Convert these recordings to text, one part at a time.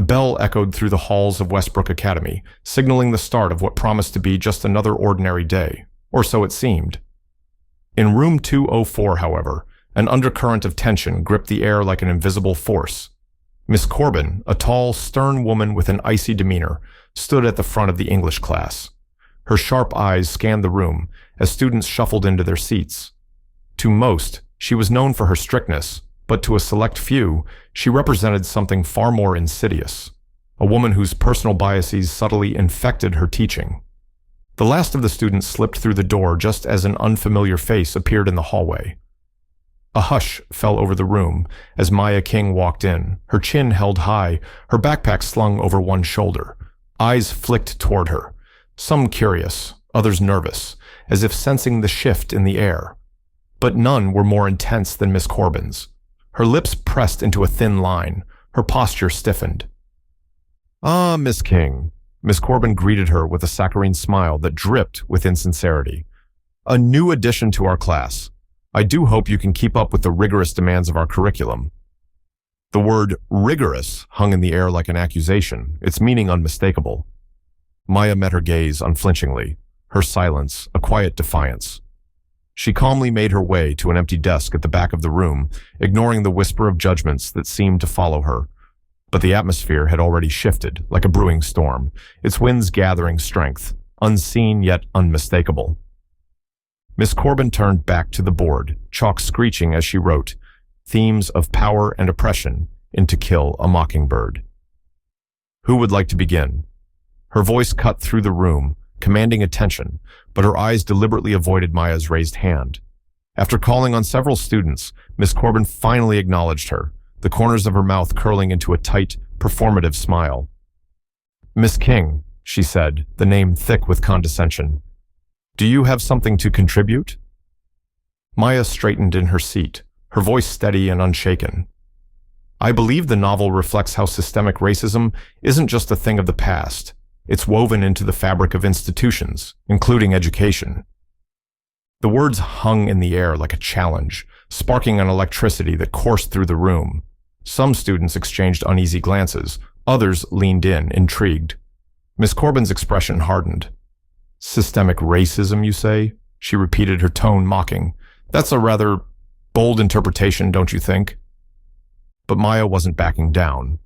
bell echoed through the halls of Westbrook Academy, signaling the start of what promised to be just another ordinary day, or so it seemed. In room 204, however, an undercurrent of tension gripped the air like an invisible force. Miss Corbin, a tall, stern woman with an icy demeanor, stood at the front of the English class. Her sharp eyes scanned the room as students shuffled into their seats. To most, she was known for her strictness, but to a select few, she represented something far more insidious, a woman whose personal biases subtly infected her teaching. The last of the students slipped through the door just as an unfamiliar face appeared in the hallway. A hush fell over the room as Maya King walked in, her chin held high, her backpack slung over one shoulder. Eyes flicked toward her, some curious, others nervous, as if sensing the shift in the air. But none were more intense than Miss Corbin's. Her lips pressed into a thin line, her posture stiffened. "Ah, Miss King." Miss Corbin greeted her with a saccharine smile that dripped with insincerity. "A new addition to our class. I do hope you can keep up with the rigorous demands of our curriculum." The word rigorous hung in the air like an accusation, its meaning unmistakable. Maya met her gaze unflinchingly, her silence a quiet defiance. She calmly made her way to an empty desk at the back of the room, ignoring the whisper of judgments that seemed to follow her. But the atmosphere had already shifted, like a brewing storm, its winds gathering strength, unseen yet unmistakable. Miss Corbin turned back to the board, chalk screeching as she wrote, "Themes of power and oppression in To Kill a Mockingbird." Who would like to begin? Her voice cut through the room, commanding attention, but her eyes deliberately avoided Maya's raised hand. After calling on several students, Miss Corbin finally acknowledged her, the corners of her mouth curling into a tight, performative smile. "Miss King," she said, the name thick with condescension. "Do you have something to contribute?" Maya straightened in her seat, her voice steady and unshaken. "I believe the novel reflects how systemic racism isn't just a thing of the past. It's woven into the fabric of institutions, including education." The words hung in the air like a challenge, sparking an electricity that coursed through the room. Some students exchanged uneasy glances, others leaned in, intrigued. Miss Corbin's expression hardened. "Systemic racism, you say?" She repeated, her tone mocking. "That's a rather bold interpretation, don't you think?" But Maya wasn't backing down.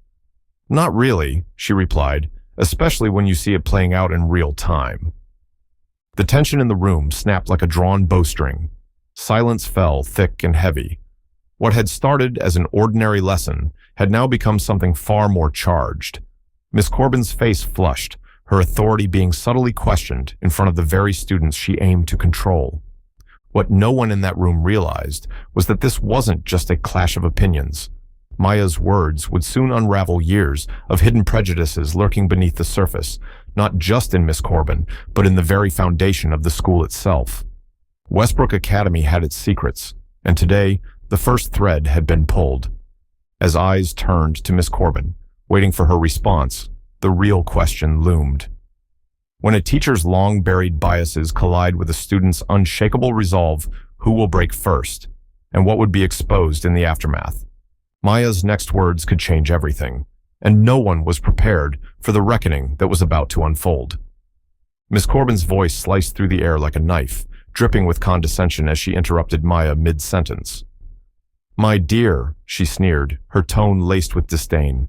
"Not really," she replied, "especially when you see it playing out in real time." The tension in the room snapped like a drawn bowstring. Silence fell thick and heavy. What had started as an ordinary lesson had now become something far more charged. Miss Corbin's face flushed, her authority being subtly questioned in front of the very students she aimed to control. What no one in that room realized was that this wasn't just a clash of opinions. Maya's words would soon unravel years of hidden prejudices lurking beneath the surface, not just in Miss Corbin, but in the very foundation of the school itself. Westbrook Academy had its secrets, and today, the first thread had been pulled. As eyes turned to Miss Corbin, waiting for her response, the real question loomed. When a teacher's long-buried biases collide with a student's unshakable resolve, who will break first, and what would be exposed in the aftermath? Maya's next words could change everything, and no one was prepared for the reckoning that was about to unfold. Miss Corbin's voice sliced through the air like a knife, dripping with condescension as she interrupted Maya mid-sentence. "My dear," she sneered, her tone laced with disdain,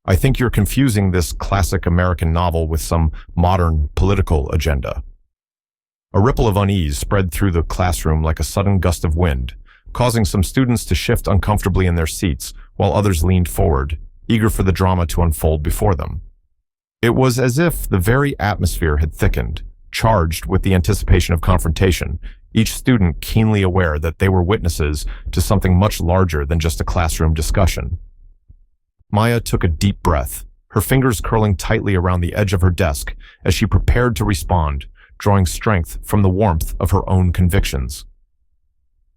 "I think you're confusing this classic American novel with some modern political agenda." A ripple of unease spread through the classroom like a sudden gust of wind, causing some students to shift uncomfortably in their seats while others leaned forward, eager for the drama to unfold before them. It was as if the very atmosphere had thickened, charged with the anticipation of confrontation, each student keenly aware that they were witnesses to something much larger than just a classroom discussion. Maya took a deep breath, her fingers curling tightly around the edge of her desk as she prepared to respond, drawing strength from the warmth of her own convictions.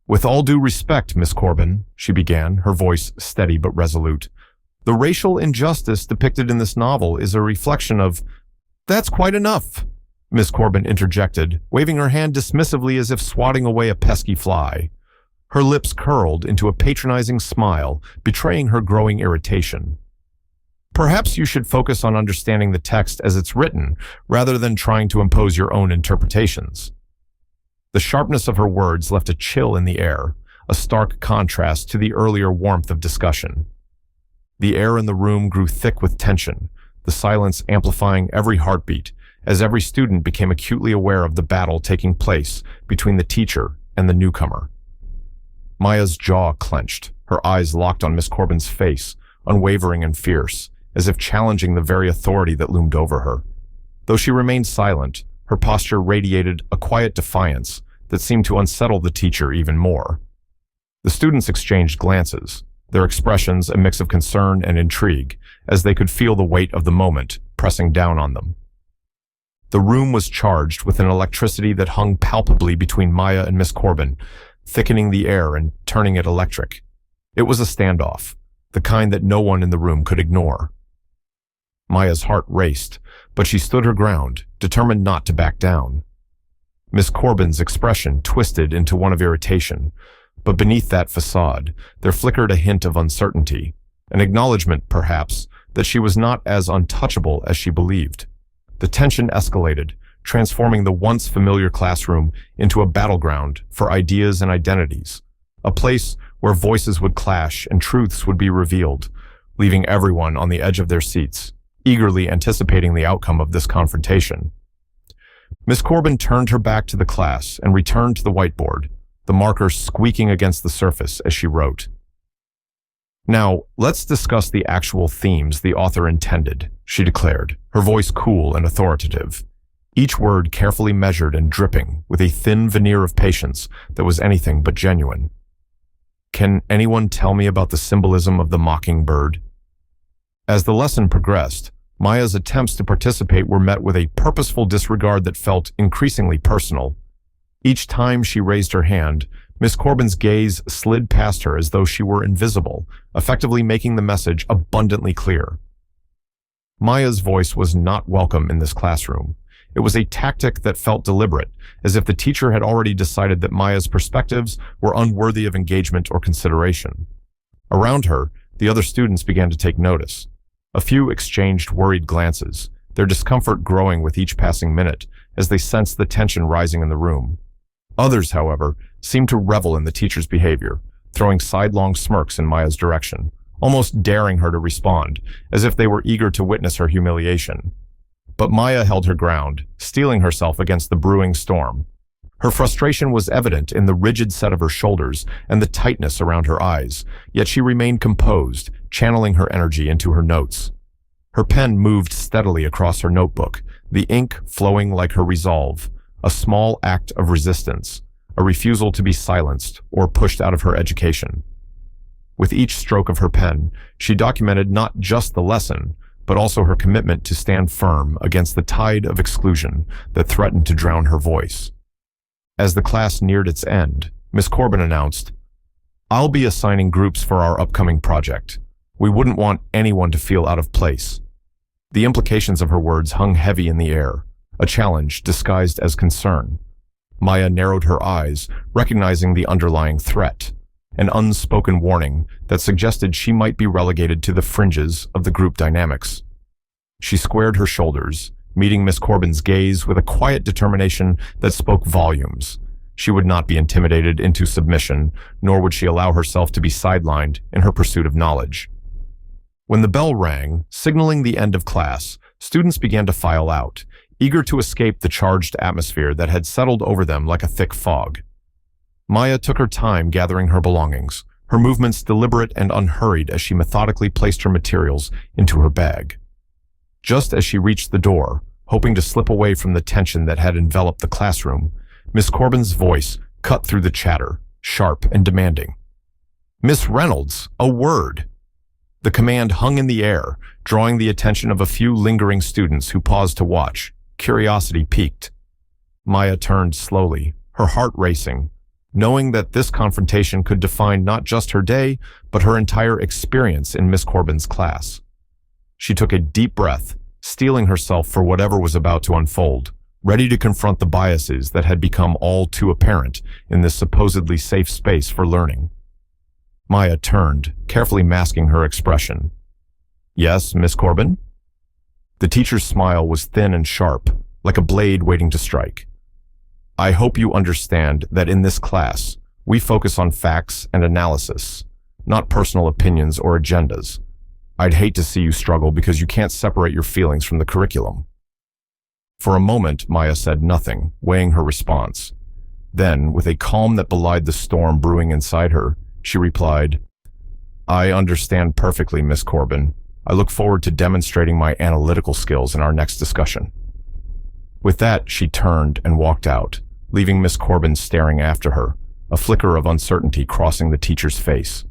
"With all due respect, Miss Corbin," she began, her voice steady but resolute, "the racial injustice depicted in this novel is a reflection of—" "That's quite enough," Miss Corbin interjected, waving her hand dismissively as if swatting away a pesky fly. Her lips curled into a patronizing smile, betraying her growing irritation. Perhaps you should focus on understanding the text as it's written, rather than trying to impose your own interpretations. The sharpness of her words left a chill in the air, a stark contrast to the earlier warmth of discussion. The air in the room grew thick with tension, the silence amplifying every heartbeat, as every student became acutely aware of the battle taking place between the teacher and the newcomer. Maya's jaw clenched, her eyes locked on Miss Corbin's face, unwavering and fierce, as if challenging the very authority that loomed over her. Though she remained silent, her posture radiated a quiet defiance that seemed to unsettle the teacher even more. The students exchanged glances, their expressions a mix of concern and intrigue, as they could feel the weight of the moment pressing down on them. The room was charged with an electricity that hung palpably between Maya and Miss Corbin, thickening the air and turning it electric. It was a standoff, the kind that no one in the room could ignore. Maya's heart raced, but she stood her ground, determined not to back down. Miss Corbin's expression twisted into one of irritation, but beneath that facade, there flickered a hint of uncertainty, an acknowledgement, perhaps, that she was not as untouchable as she believed. The tension escalated, transforming the once familiar classroom into a battleground for ideas and identities, a place where voices would clash and truths would be revealed, leaving everyone on the edge of their seats, eagerly anticipating the outcome of this confrontation. Miss Corbin turned her back to the class and returned to the whiteboard, the marker squeaking against the surface as she wrote. "Now, let's discuss the actual themes the author intended," she declared, her voice cool and authoritative, each word carefully measured and dripping with a thin veneer of patience that was anything but genuine. "Can anyone tell me about the symbolism of the mockingbird?" As the lesson progressed, Maya's attempts to participate were met with a purposeful disregard that felt increasingly personal. Each time she raised her hand, Miss Corbin's gaze slid past her as though she were invisible, effectively making the message abundantly clear. Maya's voice was not welcome in this classroom. It was a tactic that felt deliberate, as if the teacher had already decided that Maya's perspectives were unworthy of engagement or consideration. Around her, the other students began to take notice. A few exchanged worried glances, their discomfort growing with each passing minute as they sensed the tension rising in the room. Others, however, seemed to revel in the teacher's behavior, throwing sidelong smirks in Maya's direction, almost daring her to respond, as if they were eager to witness her humiliation. But Maya held her ground, steeling herself against the brewing storm. Her frustration was evident in the rigid set of her shoulders and the tightness around her eyes, yet she remained composed, channeling her energy into her notes. Her pen moved steadily across her notebook, the ink flowing like her resolve, a small act of resistance, a refusal to be silenced or pushed out of her education. With each stroke of her pen, she documented not just the lesson, but also her commitment to stand firm against the tide of exclusion that threatened to drown her voice. As the class neared its end, Miss Corbin announced, "I'll be assigning groups for our upcoming project. We wouldn't want anyone to feel out of place." The implications of her words hung heavy in the air, a challenge disguised as concern. Maya narrowed her eyes, recognizing the underlying threat, an unspoken warning that suggested she might be relegated to the fringes of the group dynamics. She squared her shoulders, meeting Miss Corbin's gaze with a quiet determination that spoke volumes. She would not be intimidated into submission, nor would she allow herself to be sidelined in her pursuit of knowledge. When the bell rang, signaling the end of class, students began to file out, eager to escape the charged atmosphere that had settled over them like a thick fog. Maya took her time gathering her belongings, her movements deliberate and unhurried as she methodically placed her materials into her bag. Just as she reached the door, hoping to slip away from the tension that had enveloped the classroom, Miss Corbin's voice cut through the chatter, sharp and demanding. "Miss Reynolds, a word!" The command hung in the air, drawing the attention of a few lingering students who paused to watch, curiosity piqued. Maya turned slowly, her heart racing, knowing that this confrontation could define not just her day, but her entire experience in Miss Corbin's class. She took a deep breath, steeling herself for whatever was about to unfold, ready to confront the biases that had become all too apparent in this supposedly safe space for learning. Maya turned, carefully masking her expression. Yes, Miss Corbin? The teacher's smile was thin and sharp, like a blade waiting to strike. I hope you understand that in this class, we focus on facts and analysis, not personal opinions or agendas. I'd hate to see you struggle because you can't separate your feelings from the curriculum. For a moment, Maya said nothing, weighing her response. Then, with a calm that belied the storm brewing inside her, she replied, I understand perfectly, Miss Corbin. I look forward to demonstrating my analytical skills in our next discussion. With that, she turned and walked out, leaving Miss Corbin staring after her, a flicker of uncertainty crossing the teacher's face.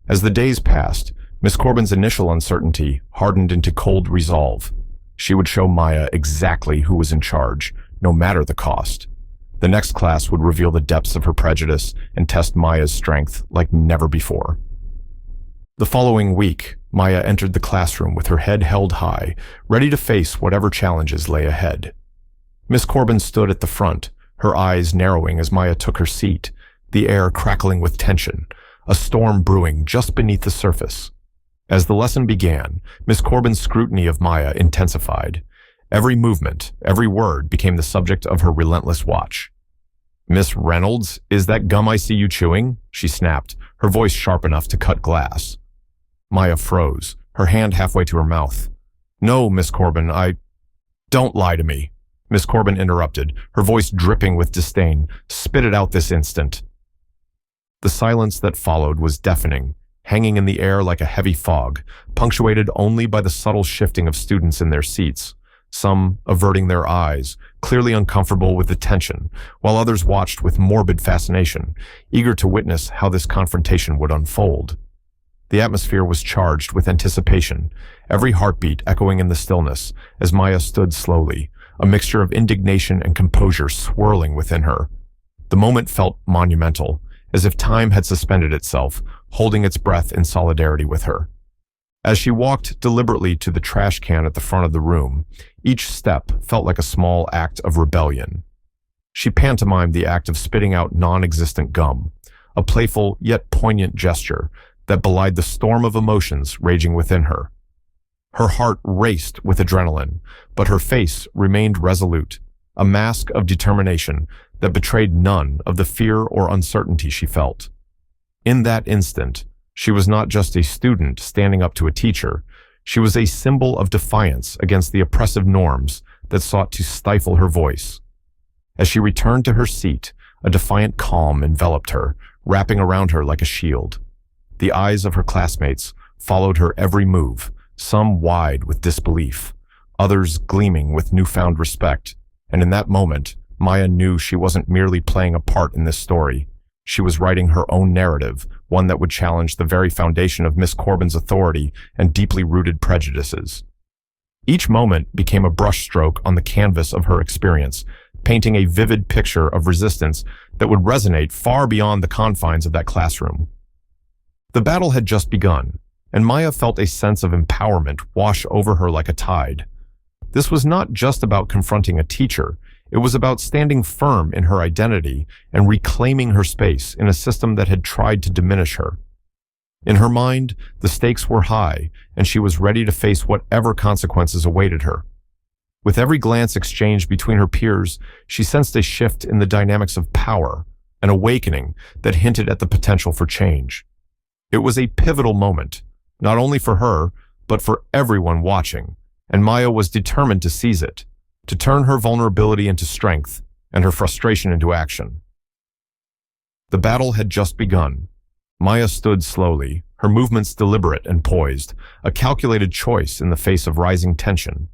As the days passed, Miss Corbin's initial uncertainty hardened into cold resolve. She would show Maya exactly who was in charge, no matter the cost. The next class would reveal the depths of her prejudice and test Maya's strength like never before. The following week, Maya entered the classroom with her head held high, ready to face whatever challenges lay ahead. Miss Corbin stood at the front, her eyes narrowing as Maya took her seat, the air crackling with tension, a storm brewing just beneath the surface. As the lesson began, Miss Corbin's scrutiny of Maya intensified. Every movement, every word became the subject of her relentless watch. Miss Reynolds, is that gum I see you chewing? She snapped, her voice sharp enough to cut glass. Maya froze, her hand halfway to her mouth. No, Miss Corbin, Don't lie to me. Miss Corbin interrupted, her voice dripping with disdain. Spit it out this instant. The silence that followed was deafening, hanging in the air like a heavy fog, punctuated only by the subtle shifting of students in their seats, some averting their eyes, clearly uncomfortable with the tension, while others watched with morbid fascination, eager to witness how this confrontation would unfold. The atmosphere was charged with anticipation, every heartbeat echoing in the stillness as Maya stood slowly, a mixture of indignation and composure swirling within her. The moment felt monumental, as if time had suspended itself, holding its breath in solidarity with her. As she walked deliberately to the trash can at the front of the room, each step felt like a small act of rebellion. She pantomimed the act of spitting out non-existent gum, a playful yet poignant gesture that belied the storm of emotions raging within her. Her heart raced with adrenaline, but her face remained resolute, a mask of determination that betrayed none of the fear or uncertainty she felt. In that instant, she was not just a student standing up to a teacher, she was a symbol of defiance against the oppressive norms that sought to stifle her voice. As she returned to her seat, a defiant calm enveloped her, wrapping around her like a shield. The eyes of her classmates followed her every move, some wide with disbelief, others gleaming with newfound respect, and in that moment, Maya knew she wasn't merely playing a part in this story. She was writing her own narrative, one that would challenge the very foundation of Miss Corbin's authority and deeply rooted prejudices. Each moment became a brushstroke on the canvas of her experience, painting a vivid picture of resistance that would resonate far beyond the confines of that classroom. The battle had just begun, and Maya felt a sense of empowerment wash over her like a tide. This was not just about confronting a teacher. It was about standing firm in her identity and reclaiming her space in a system that had tried to diminish her. In her mind, the stakes were high, and she was ready to face whatever consequences awaited her. With every glance exchanged between her peers, she sensed a shift in the dynamics of power, an awakening that hinted at the potential for change. It was a pivotal moment, not only for her, but for everyone watching, and Maya was determined to seize it, to turn her vulnerability into strength and her frustration into action. The battle had just begun. Maya stood slowly, her movements deliberate and poised, a calculated choice in the face of rising tension.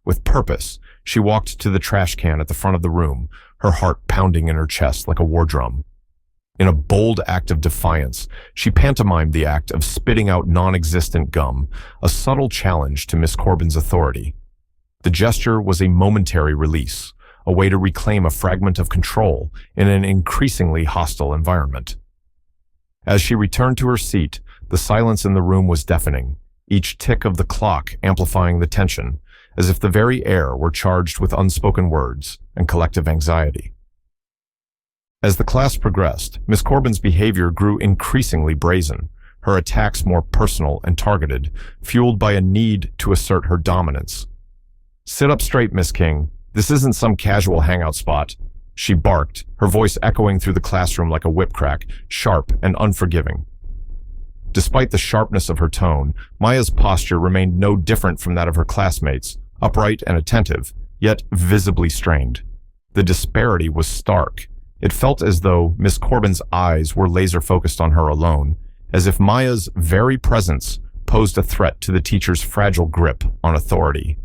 With purpose, she walked to the trash can at the front of the room, her heart pounding in her chest like a war drum. In a bold act of defiance, she pantomimed the act of spitting out non-existent gum, a subtle challenge to Miss Corbin's authority. The gesture was a momentary release, a way to reclaim a fragment of control in an increasingly hostile environment. As she returned to her seat, the silence in the room was deafening, each tick of the clock amplifying the tension, as if the very air were charged with unspoken words and collective anxiety. As the class progressed, Miss Corbin's behavior grew increasingly brazen, her attacks more personal and targeted, fueled by a need to assert her dominance. "Sit up straight, Miss King. This isn't some casual hangout spot," she barked, her voice echoing through the classroom like a whip crack, sharp and unforgiving. Despite the sharpness of her tone, Maya's posture remained no different from that of her classmates, upright and attentive, yet visibly strained. The disparity was stark. It felt as though Miss Corbin's eyes were laser-focused on her alone, as if Maya's very presence posed a threat to the teacher's fragile grip on authority.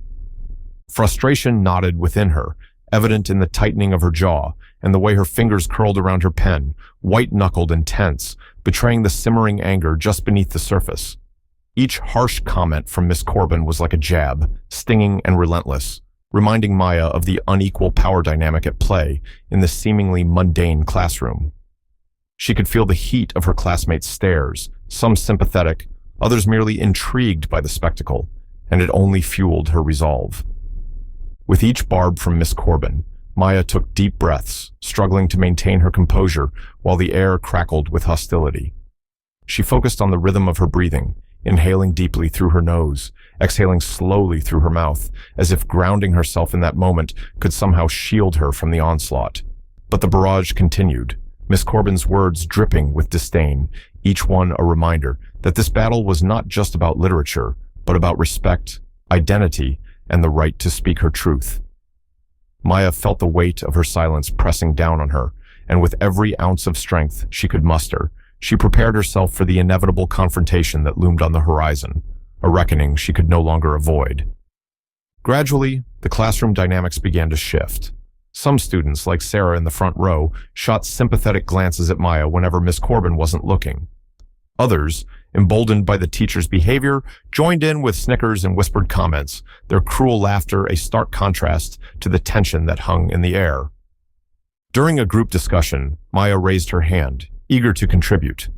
Frustration knotted within her, evident in the tightening of her jaw and the way her fingers curled around her pen, white-knuckled and tense, betraying the simmering anger just beneath the surface. Each harsh comment from Miss Corbin was like a jab, stinging and relentless, reminding Maya of the unequal power dynamic at play in the seemingly mundane classroom. She could feel the heat of her classmates' stares, some sympathetic, others merely intrigued by the spectacle, and it only fueled her resolve. With each barb from Miss Corbin, Maya took deep breaths, struggling to maintain her composure while the air crackled with hostility. She focused on the rhythm of her breathing, inhaling deeply through her nose, exhaling slowly through her mouth, as if grounding herself in that moment could somehow shield her from the onslaught. But the barrage continued, Miss Corbin's words dripping with disdain, each one a reminder that this battle was not just about literature, but about respect, identity, and the right to speak her truth. Maya felt the weight of her silence pressing down on her, and with every ounce of strength she could muster, she prepared herself for the inevitable confrontation that loomed on the horizon, a reckoning she could no longer avoid. Gradually, the classroom dynamics began to shift. Some students, like Sarah in the front row, shot sympathetic glances at Maya whenever Miss Corbin wasn't looking. Others, emboldened by the teacher's behavior, joined in with snickers and whispered comments, their cruel laughter a stark contrast to the tension that hung in the air. During a group discussion, Maya raised her hand, eager to contribute.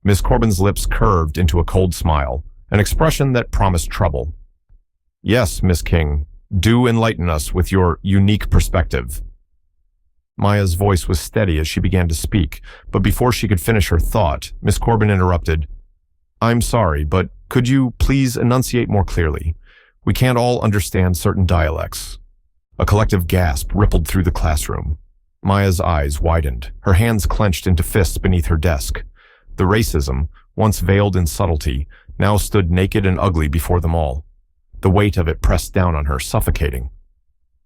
Miss Corbin's lips curved into a cold smile, an expression that promised trouble. "Yes, Miss King, do enlighten us with your unique perspective." Maya's voice was steady as she began to speak, but before she could finish her thought, Miss Corbin interrupted. "I'm sorry, but could you please enunciate more clearly? We can't all understand certain dialects." A collective gasp rippled through the classroom. Maya's eyes widened, her hands clenched into fists beneath her desk. The racism, once veiled in subtlety, now stood naked and ugly before them all. The weight of it pressed down on her, suffocating.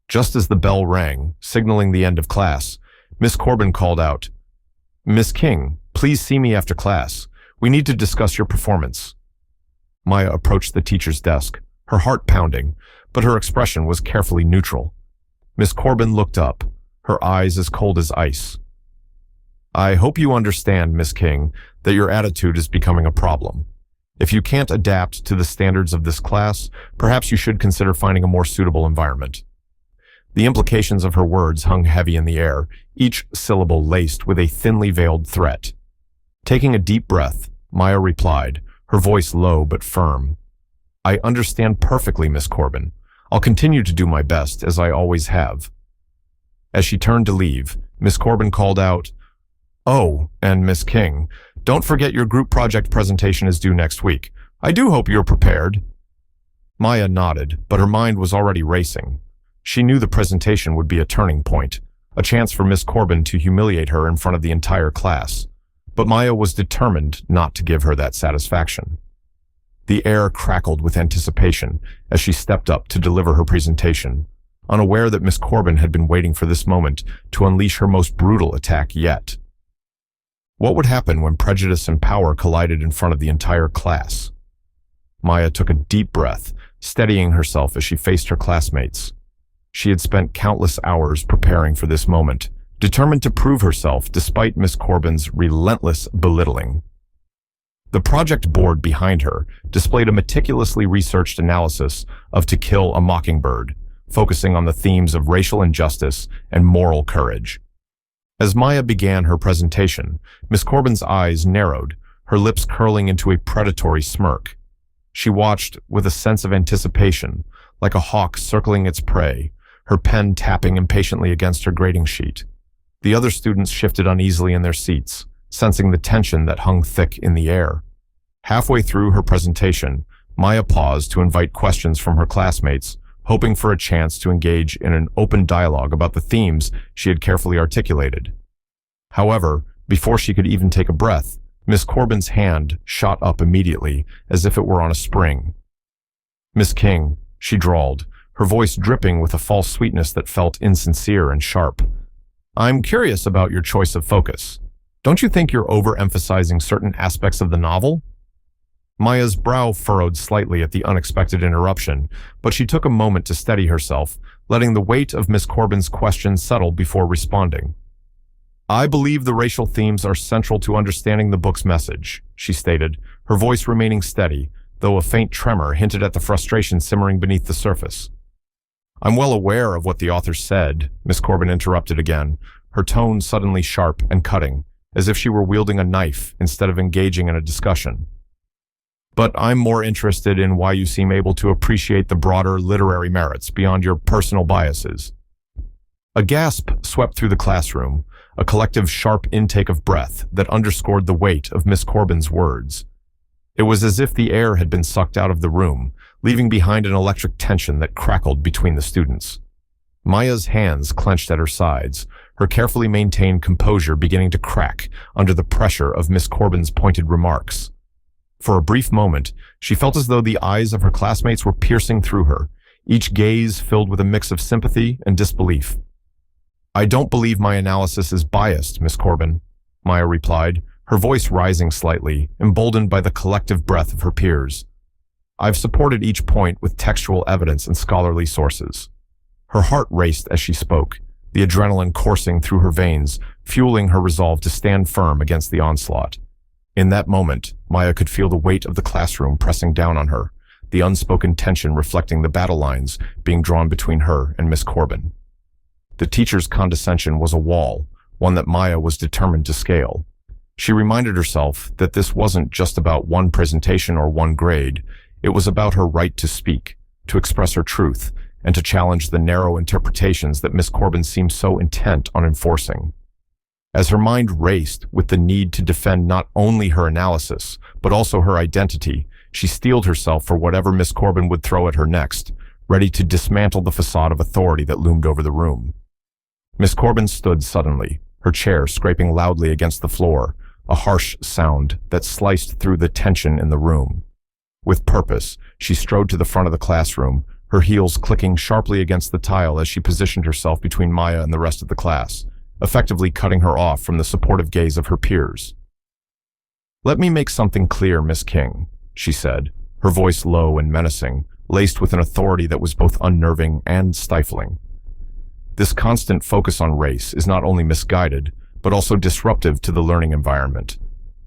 Just as the bell rang, signaling the end of class, Miss Corbin called out, "Miss King, please see me after class. We need to discuss your performance." Maya approached the teacher's desk, her heart pounding, but her expression was carefully neutral. Miss Corbin looked up, her eyes as cold as ice. "I hope you understand, Miss King, that your attitude is becoming a problem. If you can't adapt to the standards of this class, perhaps you should consider finding a more suitable environment." The implications of her words hung heavy in the air, each syllable laced with a thinly veiled threat. Taking a deep breath, Maya replied, her voice low but firm. "I understand perfectly, Miss Corbin. I'll continue to do my best, as I always have." As she turned to leave, Miss Corbin called out, "Oh, and Miss King, don't forget your group project presentation is due next week. I do hope you're prepared." Maya nodded, but her mind was already racing. She knew the presentation would be a turning point, a chance for Miss Corbin to humiliate her in front of the entire class. But Maya was determined not to give her that satisfaction. The air crackled with anticipation as she stepped up to deliver her presentation, unaware that Miss Corbin had been waiting for this moment to unleash her most brutal attack yet. What would happen when prejudice and power collided in front of the entire class? Maya took a deep breath, steadying herself as she faced her classmates. She had spent countless hours preparing for this moment, determined to prove herself despite Miss Corbin's relentless belittling. The project board behind her displayed a meticulously researched analysis of To Kill a Mockingbird, focusing on the themes of racial injustice and moral courage. As Maya began her presentation, Miss Corbin's eyes narrowed, her lips curling into a predatory smirk. She watched with a sense of anticipation, like a hawk circling its prey, her pen tapping impatiently against her grading sheet. The other students shifted uneasily in their seats, sensing the tension that hung thick in the air. Halfway through her presentation, Maya paused to invite questions from her classmates, hoping for a chance to engage in an open dialogue about the themes she had carefully articulated. However, before she could even take a breath, Miss Corbin's hand shot up immediately, as if it were on a spring. "Miss King," she drawled, her voice dripping with a false sweetness that felt insincere and sharp. "I'm curious about your choice of focus. Don't you think you're overemphasizing certain aspects of the novel?" Maya's brow furrowed slightly at the unexpected interruption, but she took a moment to steady herself, letting the weight of Miss Corbin's question settle before responding. "I believe the racial themes are central to understanding the book's message," she stated, her voice remaining steady, though a faint tremor hinted at the frustration simmering beneath the surface. "I'm well aware of what the author said," Miss Corbin interrupted again, her tone suddenly sharp and cutting, as if she were wielding a knife instead of engaging in a discussion. "But I'm more interested in why you seem able to appreciate the broader literary merits beyond your personal biases." A gasp swept through the classroom, a collective sharp intake of breath that underscored the weight of Miss Corbin's words. It was as if the air had been sucked out of the room, leaving behind an electric tension that crackled between the students. Maya's hands clenched at her sides, her carefully maintained composure beginning to crack under the pressure of Miss Corbin's pointed remarks. For a brief moment, she felt as though the eyes of her classmates were piercing through her, each gaze filled with a mix of sympathy and disbelief. "I don't believe my analysis is biased, Miss Corbin," Maya replied, her voice rising slightly, emboldened by the collective breath of her peers. "I've supported each point with textual evidence and scholarly sources." Her heart raced as she spoke, the adrenaline coursing through her veins, fueling her resolve to stand firm against the onslaught. In that moment, Maya could feel the weight of the classroom pressing down on her, the unspoken tension reflecting the battle lines being drawn between her and Miss Corbin. The teacher's condescension was a wall, one that Maya was determined to scale. She reminded herself that this wasn't just about one presentation or one grade. It was about her right to speak, to express her truth, and to challenge the narrow interpretations that Miss Corbin seemed so intent on enforcing. As her mind raced with the need to defend not only her analysis, but also her identity, she steeled herself for whatever Miss Corbin would throw at her next, ready to dismantle the facade of authority that loomed over the room. Miss Corbin stood suddenly, her chair scraping loudly against the floor, a harsh sound that sliced through the tension in the room. With purpose, she strode to the front of the classroom, her heels clicking sharply against the tile as she positioned herself between Maya and the rest of the class, effectively cutting her off from the supportive gaze of her peers. "Let me make something clear, Miss King," she said, her voice low and menacing, laced with an authority that was both unnerving and stifling. "This constant focus on race is not only misguided, but also disruptive to the learning environment.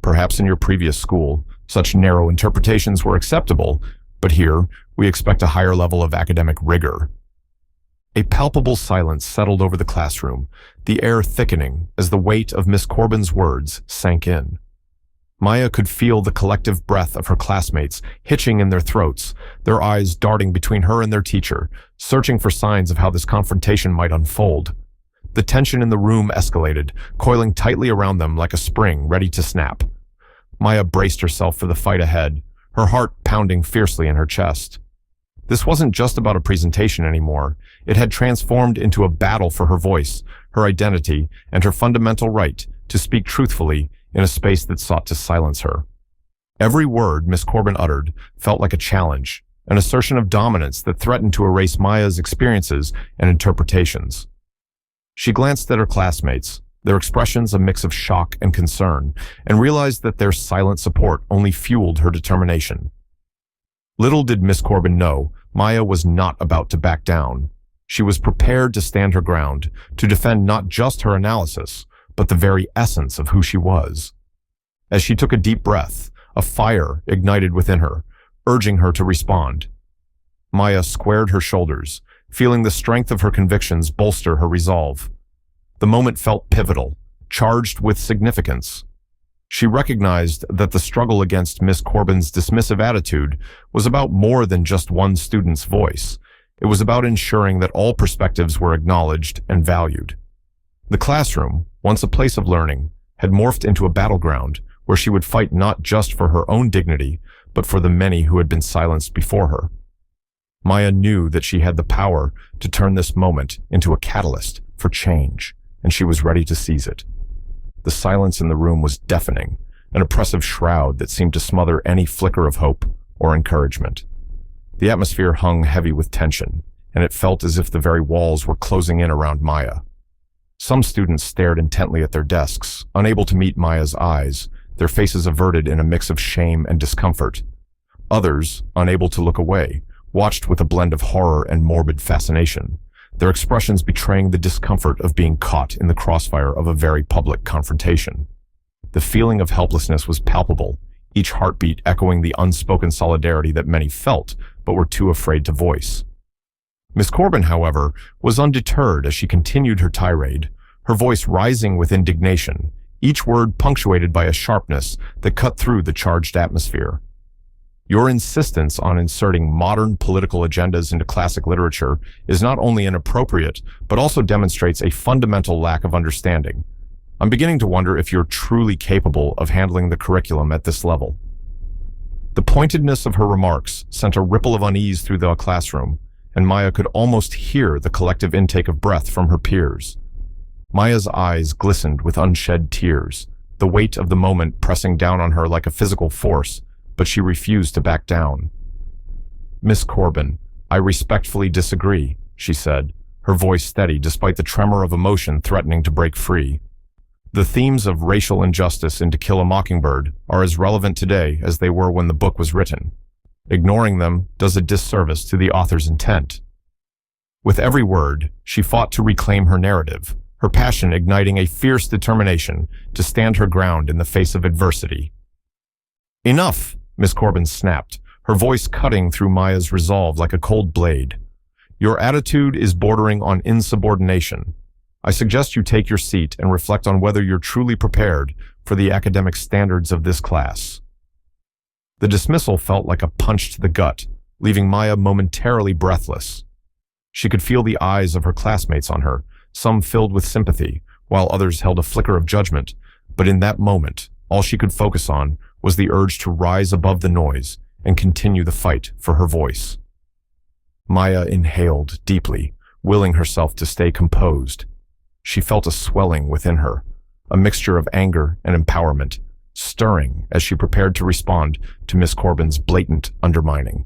Perhaps in your previous school, such narrow interpretations were acceptable, but here we expect a higher level of academic rigor." A palpable silence settled over the classroom, the air thickening as the weight of Miss Corbin's words sank in. Maya could feel the collective breath of her classmates hitching in their throats, their eyes darting between her and their teacher, searching for signs of how this confrontation might unfold. The tension in the room escalated, coiling tightly around them like a spring ready to snap. Maya braced herself for the fight ahead, her heart pounding fiercely in her chest. This wasn't just about a presentation anymore. It had transformed into a battle for her voice, her identity, and her fundamental right to speak truthfully in a space that sought to silence her. Every word Miss Corbin uttered felt like a challenge, an assertion of dominance that threatened to erase Maya's experiences and interpretations. She glanced at her classmates, their expressions a mix of shock and concern, and realized that their silent support only fueled her determination. Little did Miss Corbin know, Maya was not about to back down. She was prepared to stand her ground, to defend not just her analysis, but the very essence of who she was. As she took a deep breath, a fire ignited within her, urging her to respond. Maya squared her shoulders, feeling the strength of her convictions bolster her resolve. The moment felt pivotal, charged with significance. She recognized that the struggle against Miss Corbin's dismissive attitude was about more than just one student's voice. It was about ensuring that all perspectives were acknowledged and valued. The classroom, once a place of learning, had morphed into a battleground where she would fight not just for her own dignity, but for the many who had been silenced before her. Maya knew that she had the power to turn this moment into a catalyst for change, and she was ready to seize it. The silence in the room was deafening, an oppressive shroud that seemed to smother any flicker of hope or encouragement. The atmosphere hung heavy with tension, and it felt as if the very walls were closing in around Maya. Some students stared intently at their desks, unable to meet Maya's eyes, their faces averted in a mix of shame and discomfort. Others, unable to look away, watched with a blend of horror and morbid fascination, their expressions betraying the discomfort of being caught in the crossfire of a very public confrontation. The feeling of helplessness was palpable, each heartbeat echoing the unspoken solidarity that many felt but were too afraid to voice. Miss Corbin, however, was undeterred as she continued her tirade, her voice rising with indignation, each word punctuated by a sharpness that cut through the charged atmosphere. Your insistence on inserting modern political agendas into classic literature is not only inappropriate, but also demonstrates a fundamental lack of understanding. I'm beginning to wonder if you're truly capable of handling the curriculum at this level. The pointedness of her remarks sent a ripple of unease through the classroom, and Maya could almost hear the collective intake of breath from her peers. Maya's eyes glistened with unshed tears, the weight of the moment pressing down on her like a physical force, but she refused to back down. "Miss Corbin, I respectfully disagree," she said, her voice steady despite the tremor of emotion threatening to break free. The themes of racial injustice in To Kill a Mockingbird are as relevant today as they were when the book was written. Ignoring them does a disservice to the author's intent. With every word, she fought to reclaim her narrative, her passion igniting a fierce determination to stand her ground in the face of adversity. "Enough!" Miss Corbin snapped, her voice cutting through Maya's resolve like a cold blade. "Your attitude is bordering on insubordination. I suggest you take your seat and reflect on whether you're truly prepared for the academic standards of this class." The dismissal felt like a punch to the gut, leaving Maya momentarily breathless. She could feel the eyes of her classmates on her, some filled with sympathy, while others held a flicker of judgment, but in that moment, all she could focus on was the urge to rise above the noise and continue the fight for her voice. Maya inhaled deeply, willing herself to stay composed. She felt a swelling within her, a mixture of anger and empowerment, stirring as she prepared to respond to Miss Corbin's blatant undermining.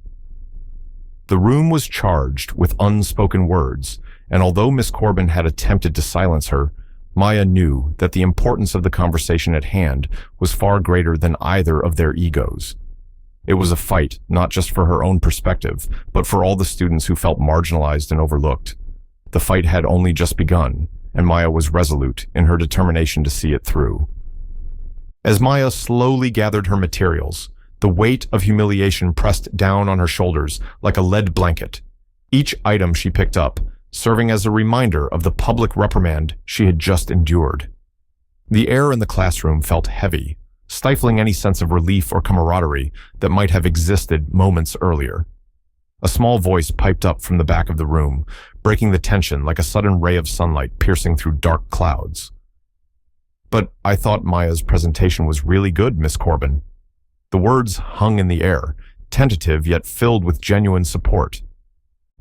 The room was charged with unspoken words, and although Miss Corbin had attempted to silence her, Maya knew that the importance of the conversation at hand was far greater than either of their egos. It was a fight not just for her own perspective, but for all the students who felt marginalized and overlooked. The fight had only just begun, and Maya was resolute in her determination to see it through. As Maya slowly gathered her materials, the weight of humiliation pressed down on her shoulders like a lead blanket. Each item she picked up, serving as a reminder of the public reprimand she had just endured. The air in the classroom felt heavy, stifling any sense of relief or camaraderie that might have existed moments earlier. A small voice piped up from the back of the room, breaking the tension like a sudden ray of sunlight piercing through dark clouds. "But I thought Maya's presentation was really good, Miss Corbin." The words hung in the air, tentative yet filled with genuine support.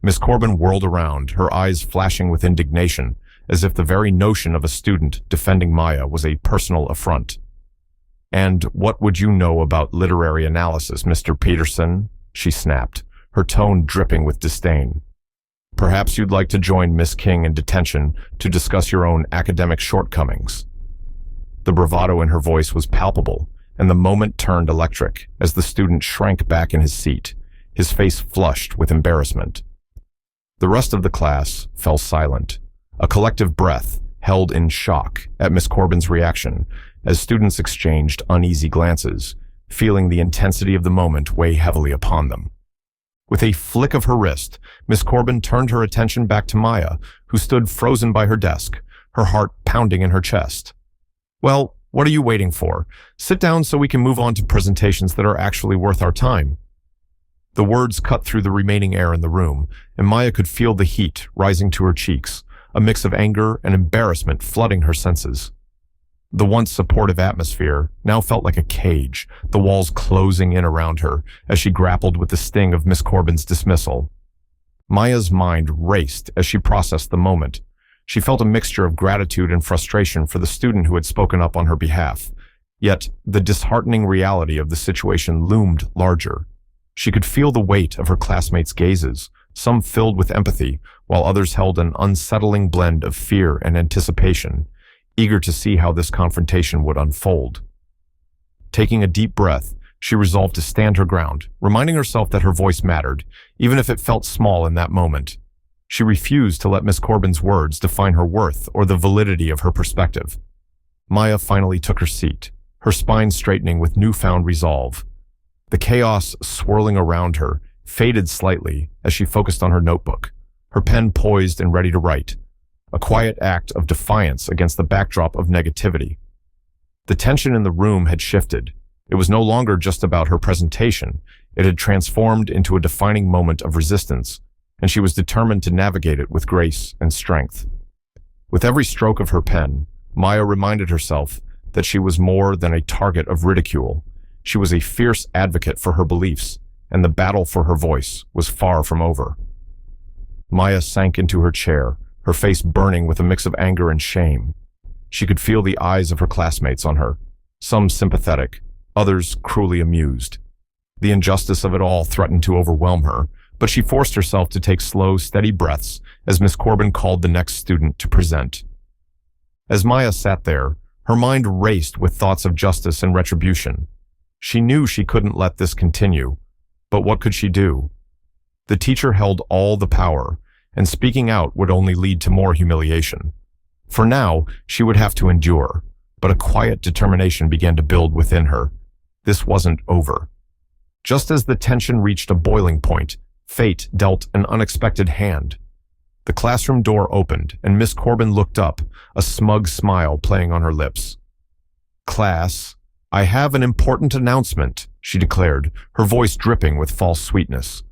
Miss Corbin whirled around, her eyes flashing with indignation, as if the very notion of a student defending Maya was a personal affront. "And what would you know about literary analysis, Mr. Peterson?" she snapped, her tone dripping with disdain. "Perhaps you'd like to join Miss King in detention to discuss your own academic shortcomings." The bravado in her voice was palpable, and the moment turned electric as the student shrank back in his seat, his face flushed with embarrassment. The rest of the class fell silent, a collective breath held in shock at Miss Corbin's reaction as students exchanged uneasy glances, feeling the intensity of the moment weigh heavily upon them. With a flick of her wrist, Miss Corbin turned her attention back to Maya, who stood frozen by her desk, her heart pounding in her chest. "Well, what are you waiting for? Sit down so we can move on to presentations that are actually worth our time." The words cut through the remaining air in the room, and Maya could feel the heat rising to her cheeks, a mix of anger and embarrassment flooding her senses. The once supportive atmosphere now felt like a cage, the walls closing in around her as she grappled with the sting of Miss Corbin's dismissal. Maya's mind raced as she processed the moment. She felt a mixture of gratitude and frustration for the student who had spoken up on her behalf. Yet, the disheartening reality of the situation loomed larger. She could feel the weight of her classmates' gazes, some filled with empathy, while others held an unsettling blend of fear and anticipation, eager to see how this confrontation would unfold. Taking a deep breath, she resolved to stand her ground, reminding herself that her voice mattered, even if it felt small in that moment. She refused to let Miss Corbin's words define her worth or the validity of her perspective. Maya finally took her seat, her spine straightening with newfound resolve. The chaos swirling around her faded slightly as she focused on her notebook, her pen poised and ready to write, a quiet act of defiance against the backdrop of negativity. The tension in the room had shifted. It was no longer just about her presentation. It had transformed into a defining moment of resistance, and she was determined to navigate it with grace and strength. With every stroke of her pen, Maya reminded herself that she was more than a target of ridicule. She was a fierce advocate for her beliefs, and the battle for her voice was far from over. Maya sank into her chair, her face burning with a mix of anger and shame. She could feel the eyes of her classmates on her, some sympathetic, others cruelly amused. The injustice of it all threatened to overwhelm her, but she forced herself to take slow, steady breaths as Miss Corbin called the next student to present. As Maya sat there, her mind raced with thoughts of justice and retribution. She knew she couldn't let this continue, but what could she do? The teacher held all the power, and speaking out would only lead to more humiliation. For now, she would have to endure, but a quiet determination began to build within her. This wasn't over. Just as the tension reached a boiling point, fate dealt an unexpected hand. The classroom door opened, and Miss Corbin looked up, a smug smile playing on her lips. "Class, I have an important announcement," she declared, her voice dripping with false sweetness.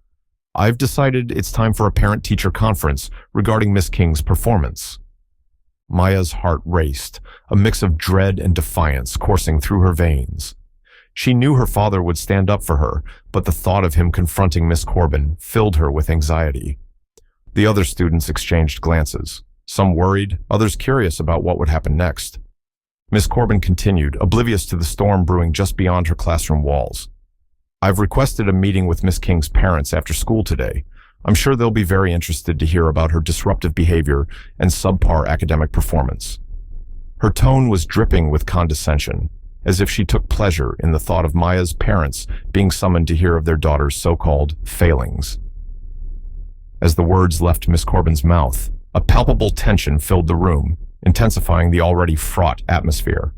"I've decided it's time for a parent-teacher conference regarding Miss King's performance." Maya's heart raced, a mix of dread and defiance coursing through her veins. She knew her father would stand up for her, but the thought of him confronting Miss Corbin filled her with anxiety. The other students exchanged glances, some worried, others curious about what would happen next. Miss Corbin continued, oblivious to the storm brewing just beyond her classroom walls. "I've requested a meeting with Miss King's parents after school today. I'm sure they'll be very interested to hear about her disruptive behavior and subpar academic performance." Her tone was dripping with condescension, as if she took pleasure in the thought of Maya's parents being summoned to hear of their daughter's so-called failings. As the words left Miss Corbin's mouth, a palpable tension filled the room, intensifying the already fraught atmosphere.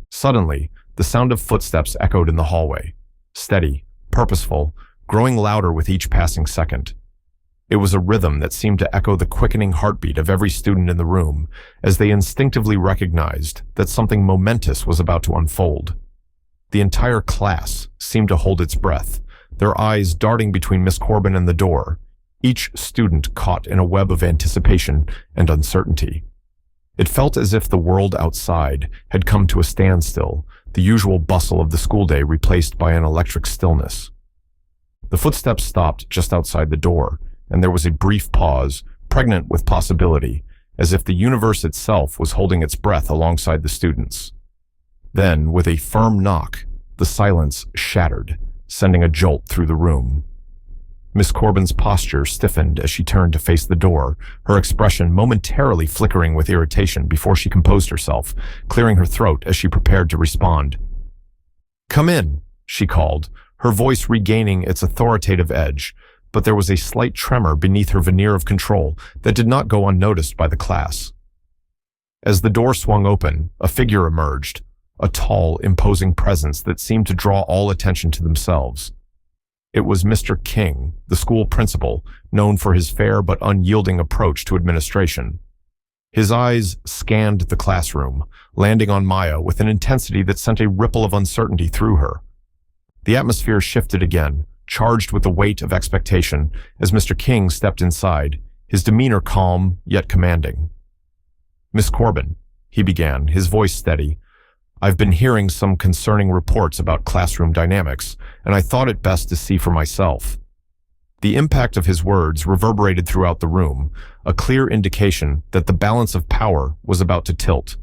Suddenly, the sound of footsteps echoed in the hallway, steady, purposeful, growing louder with each passing second. It was a rhythm that seemed to echo the quickening heartbeat of every student in the room as they instinctively recognized that something momentous was about to unfold. The entire class seemed to hold its breath, their eyes darting between Miss Corbin and the door, each student caught in a web of anticipation and uncertainty. It felt as if the world outside had come to a standstill, the usual bustle of the school day replaced by an electric stillness. The footsteps stopped just outside the door, and there was a brief pause, pregnant with possibility, as if the universe itself was holding its breath alongside the students. Then, with a firm knock, the silence shattered, sending a jolt through the room. Miss Corbin's posture stiffened as she turned to face the door, her expression momentarily flickering with irritation before she composed herself, clearing her throat as she prepared to respond. "Come in," she called, her voice regaining its authoritative edge, but there was a slight tremor beneath her veneer of control that did not go unnoticed by the class. As the door swung open, a figure emerged, a tall, imposing presence that seemed to draw all attention to themselves. It was Mr. King, the school principal, known for his fair but unyielding approach to administration. His eyes scanned the classroom, landing on Maya with an intensity that sent a ripple of uncertainty through her. The atmosphere shifted again, charged with the weight of expectation, as Mr. King stepped inside, his demeanor calm yet commanding. "Miss Corbin," he began, his voice steady, I've been hearing some concerning reports about classroom dynamics, and I thought it best to see for myself." The impact of his words reverberated throughout the room, a clear indication that the balance of power was about to tilt.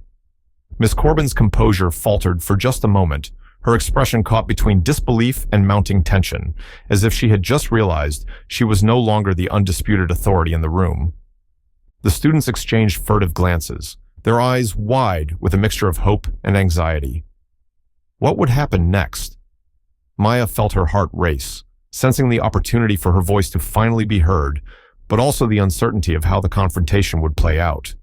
Miss Corbin's composure faltered for just a moment, her expression caught between disbelief and mounting tension, as if she had just realized she was no longer the undisputed authority in the room. The students exchanged furtive glances, their eyes wide with a mixture of hope and anxiety. What would happen next? Maya felt her heart race, sensing the opportunity for her voice to finally be heard, but also the uncertainty of how the confrontation would play out.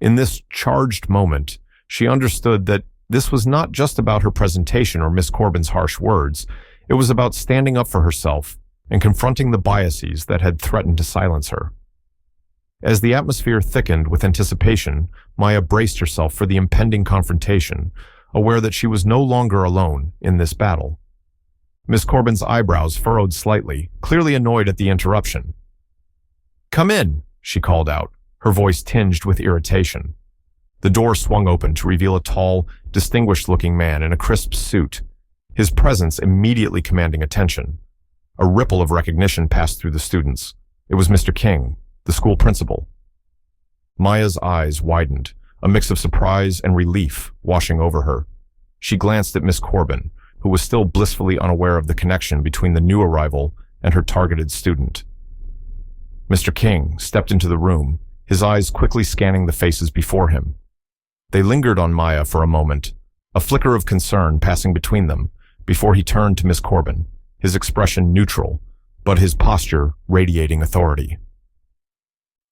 In this charged moment, she understood that this was not just about her presentation or Miss Corbin's harsh words. It was about standing up for herself and confronting the biases that had threatened to silence her. As the atmosphere thickened with anticipation, Maya braced herself for the impending confrontation, aware that she was no longer alone in this battle. Miss Corbin's eyebrows furrowed slightly, clearly annoyed at the interruption. "Come in," she called out, her voice tinged with irritation. The door swung open to reveal a tall, distinguished-looking man in a crisp suit, his presence immediately commanding attention. A ripple of recognition passed through the students. It was Mr. King, the school principal. Maya's eyes widened, a mix of surprise and relief washing over her. She glanced at Miss Corbin, who was still blissfully unaware of the connection between the new arrival and her targeted student. Mr. King stepped into the room, his eyes quickly scanning the faces before him. They lingered on Maya for a moment, a flicker of concern passing between them, before he turned to Miss Corbin, his expression neutral, but his posture radiating authority.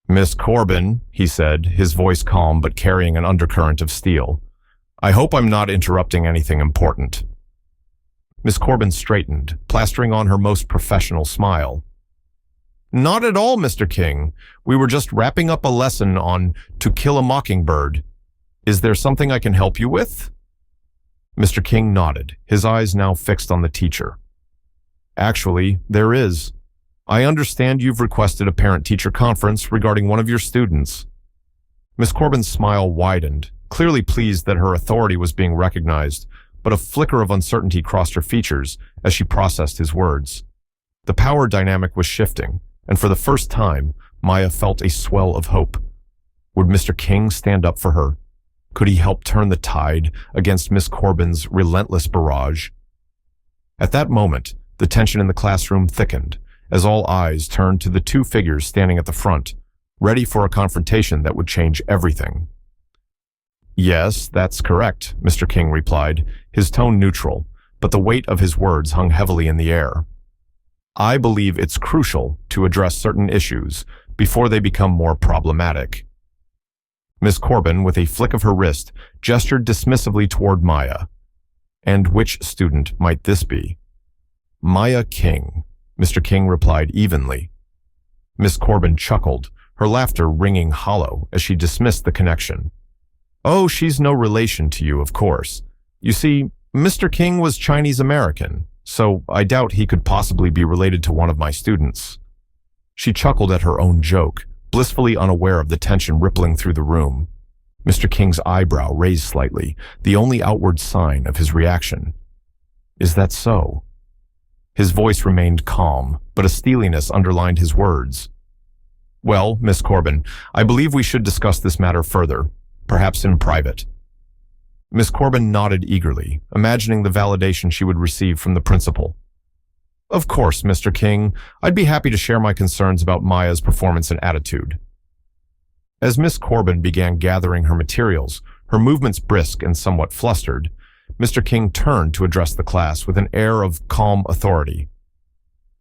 "Miss Corbin," he said, his voice calm but carrying an undercurrent of steel, "I hope I'm not interrupting anything important." Miss Corbin straightened, plastering on her most professional smile. "Not at all, Mr. King. We were just wrapping up a lesson on To Kill a Mockingbird. Is there something I can help you with?" Mr. King nodded, his eyes now fixed on the teacher. "Actually, there is. I understand you've requested a parent-teacher conference regarding one of your students." Miss Corbin's smile widened, clearly pleased that her authority was being recognized, but a flicker of uncertainty crossed her features as she processed his words. The power dynamic was shifting, and for the first time, Maya felt a swell of hope. Would Mr. King stand up for her? Could he help turn the tide against Miss Corbin's relentless barrage? At that moment, the tension in the classroom thickened, as all eyes turned to the two figures standing at the front, ready for a confrontation that would change everything. "Yes, that's correct," Mr. King replied, his tone neutral, but the weight of his words hung heavily in the air. "I believe it's crucial to address certain issues before they become more problematic." Miss Corbin, with a flick of her wrist, gestured dismissively toward Maya. "And which student might this be?" "Maya King," Mr. King replied evenly. Miss Corbin chuckled, her laughter ringing hollow as she dismissed the connection. "Oh, she's no relation to you, of course. You see, Mr. King was Chinese-American, so I doubt he could possibly be related to one of my students." She chuckled at her own joke, blissfully unaware of the tension rippling through the room. Mr. King's eyebrow raised slightly, the only outward sign of his reaction. "Is that so?" His voice remained calm, but a steeliness underlined his words. "Well, Miss Corbin, I believe we should discuss this matter further, perhaps in private." Miss Corbin nodded eagerly, imagining the validation she would receive from the principal. "Of course, Mr. King. I'd be happy to share my concerns about Maya's performance and attitude." As Miss Corbin began gathering her materials, her movements brisk and somewhat flustered, Mr. King turned to address the class with an air of calm authority.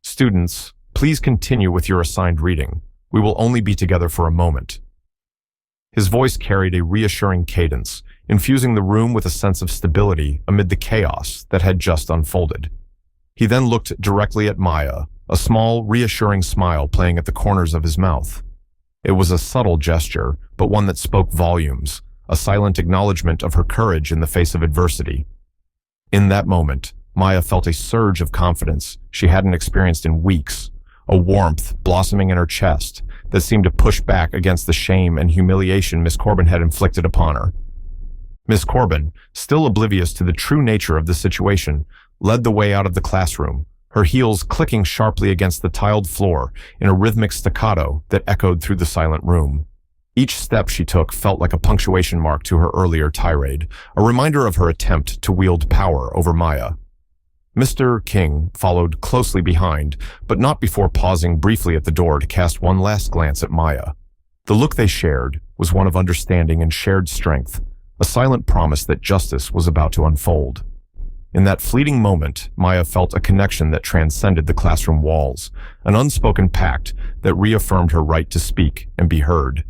"Students, please continue with your assigned reading. We will only be together for a moment." His voice carried a reassuring cadence, infusing the room with a sense of stability amid the chaos that had just unfolded. He then looked directly at Maya, a small, reassuring smile playing at the corners of his mouth. It was a subtle gesture, but one that spoke volumes, a silent acknowledgement of her courage in the face of adversity. In that moment, Maya felt a surge of confidence she hadn't experienced in weeks, a warmth blossoming in her chest that seemed to push back against the shame and humiliation Miss Corbin had inflicted upon her. Miss Corbin, still oblivious to the true nature of the situation, led the way out of the classroom, her heels clicking sharply against the tiled floor in a rhythmic staccato that echoed through the silent room. Each step she took felt like a punctuation mark to her earlier tirade, a reminder of her attempt to wield power over Maya. Mr. King followed closely behind, but not before pausing briefly at the door to cast one last glance at Maya. The look they shared was one of understanding and shared strength, a silent promise that justice was about to unfold. In that fleeting moment, Maya felt a connection that transcended the classroom walls, an unspoken pact that reaffirmed her right to speak and be heard.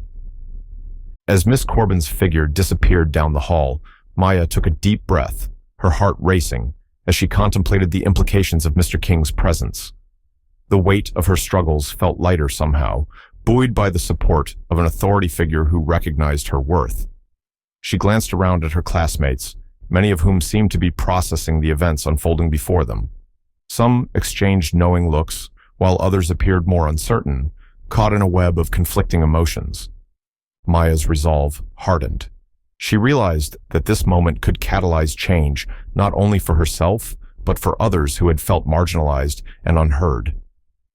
As Miss Corbin's figure disappeared down the hall, Maya took a deep breath, her heart racing, as she contemplated the implications of Mr. King's presence. The weight of her struggles felt lighter somehow, buoyed by the support of an authority figure who recognized her worth. She glanced around at her classmates, many of whom seemed to be processing the events unfolding before them. Some exchanged knowing looks, while others appeared more uncertain, caught in a web of conflicting emotions. Maya's resolve hardened. She realized that this moment could catalyze change, not only for herself, but for others who had felt marginalized and unheard.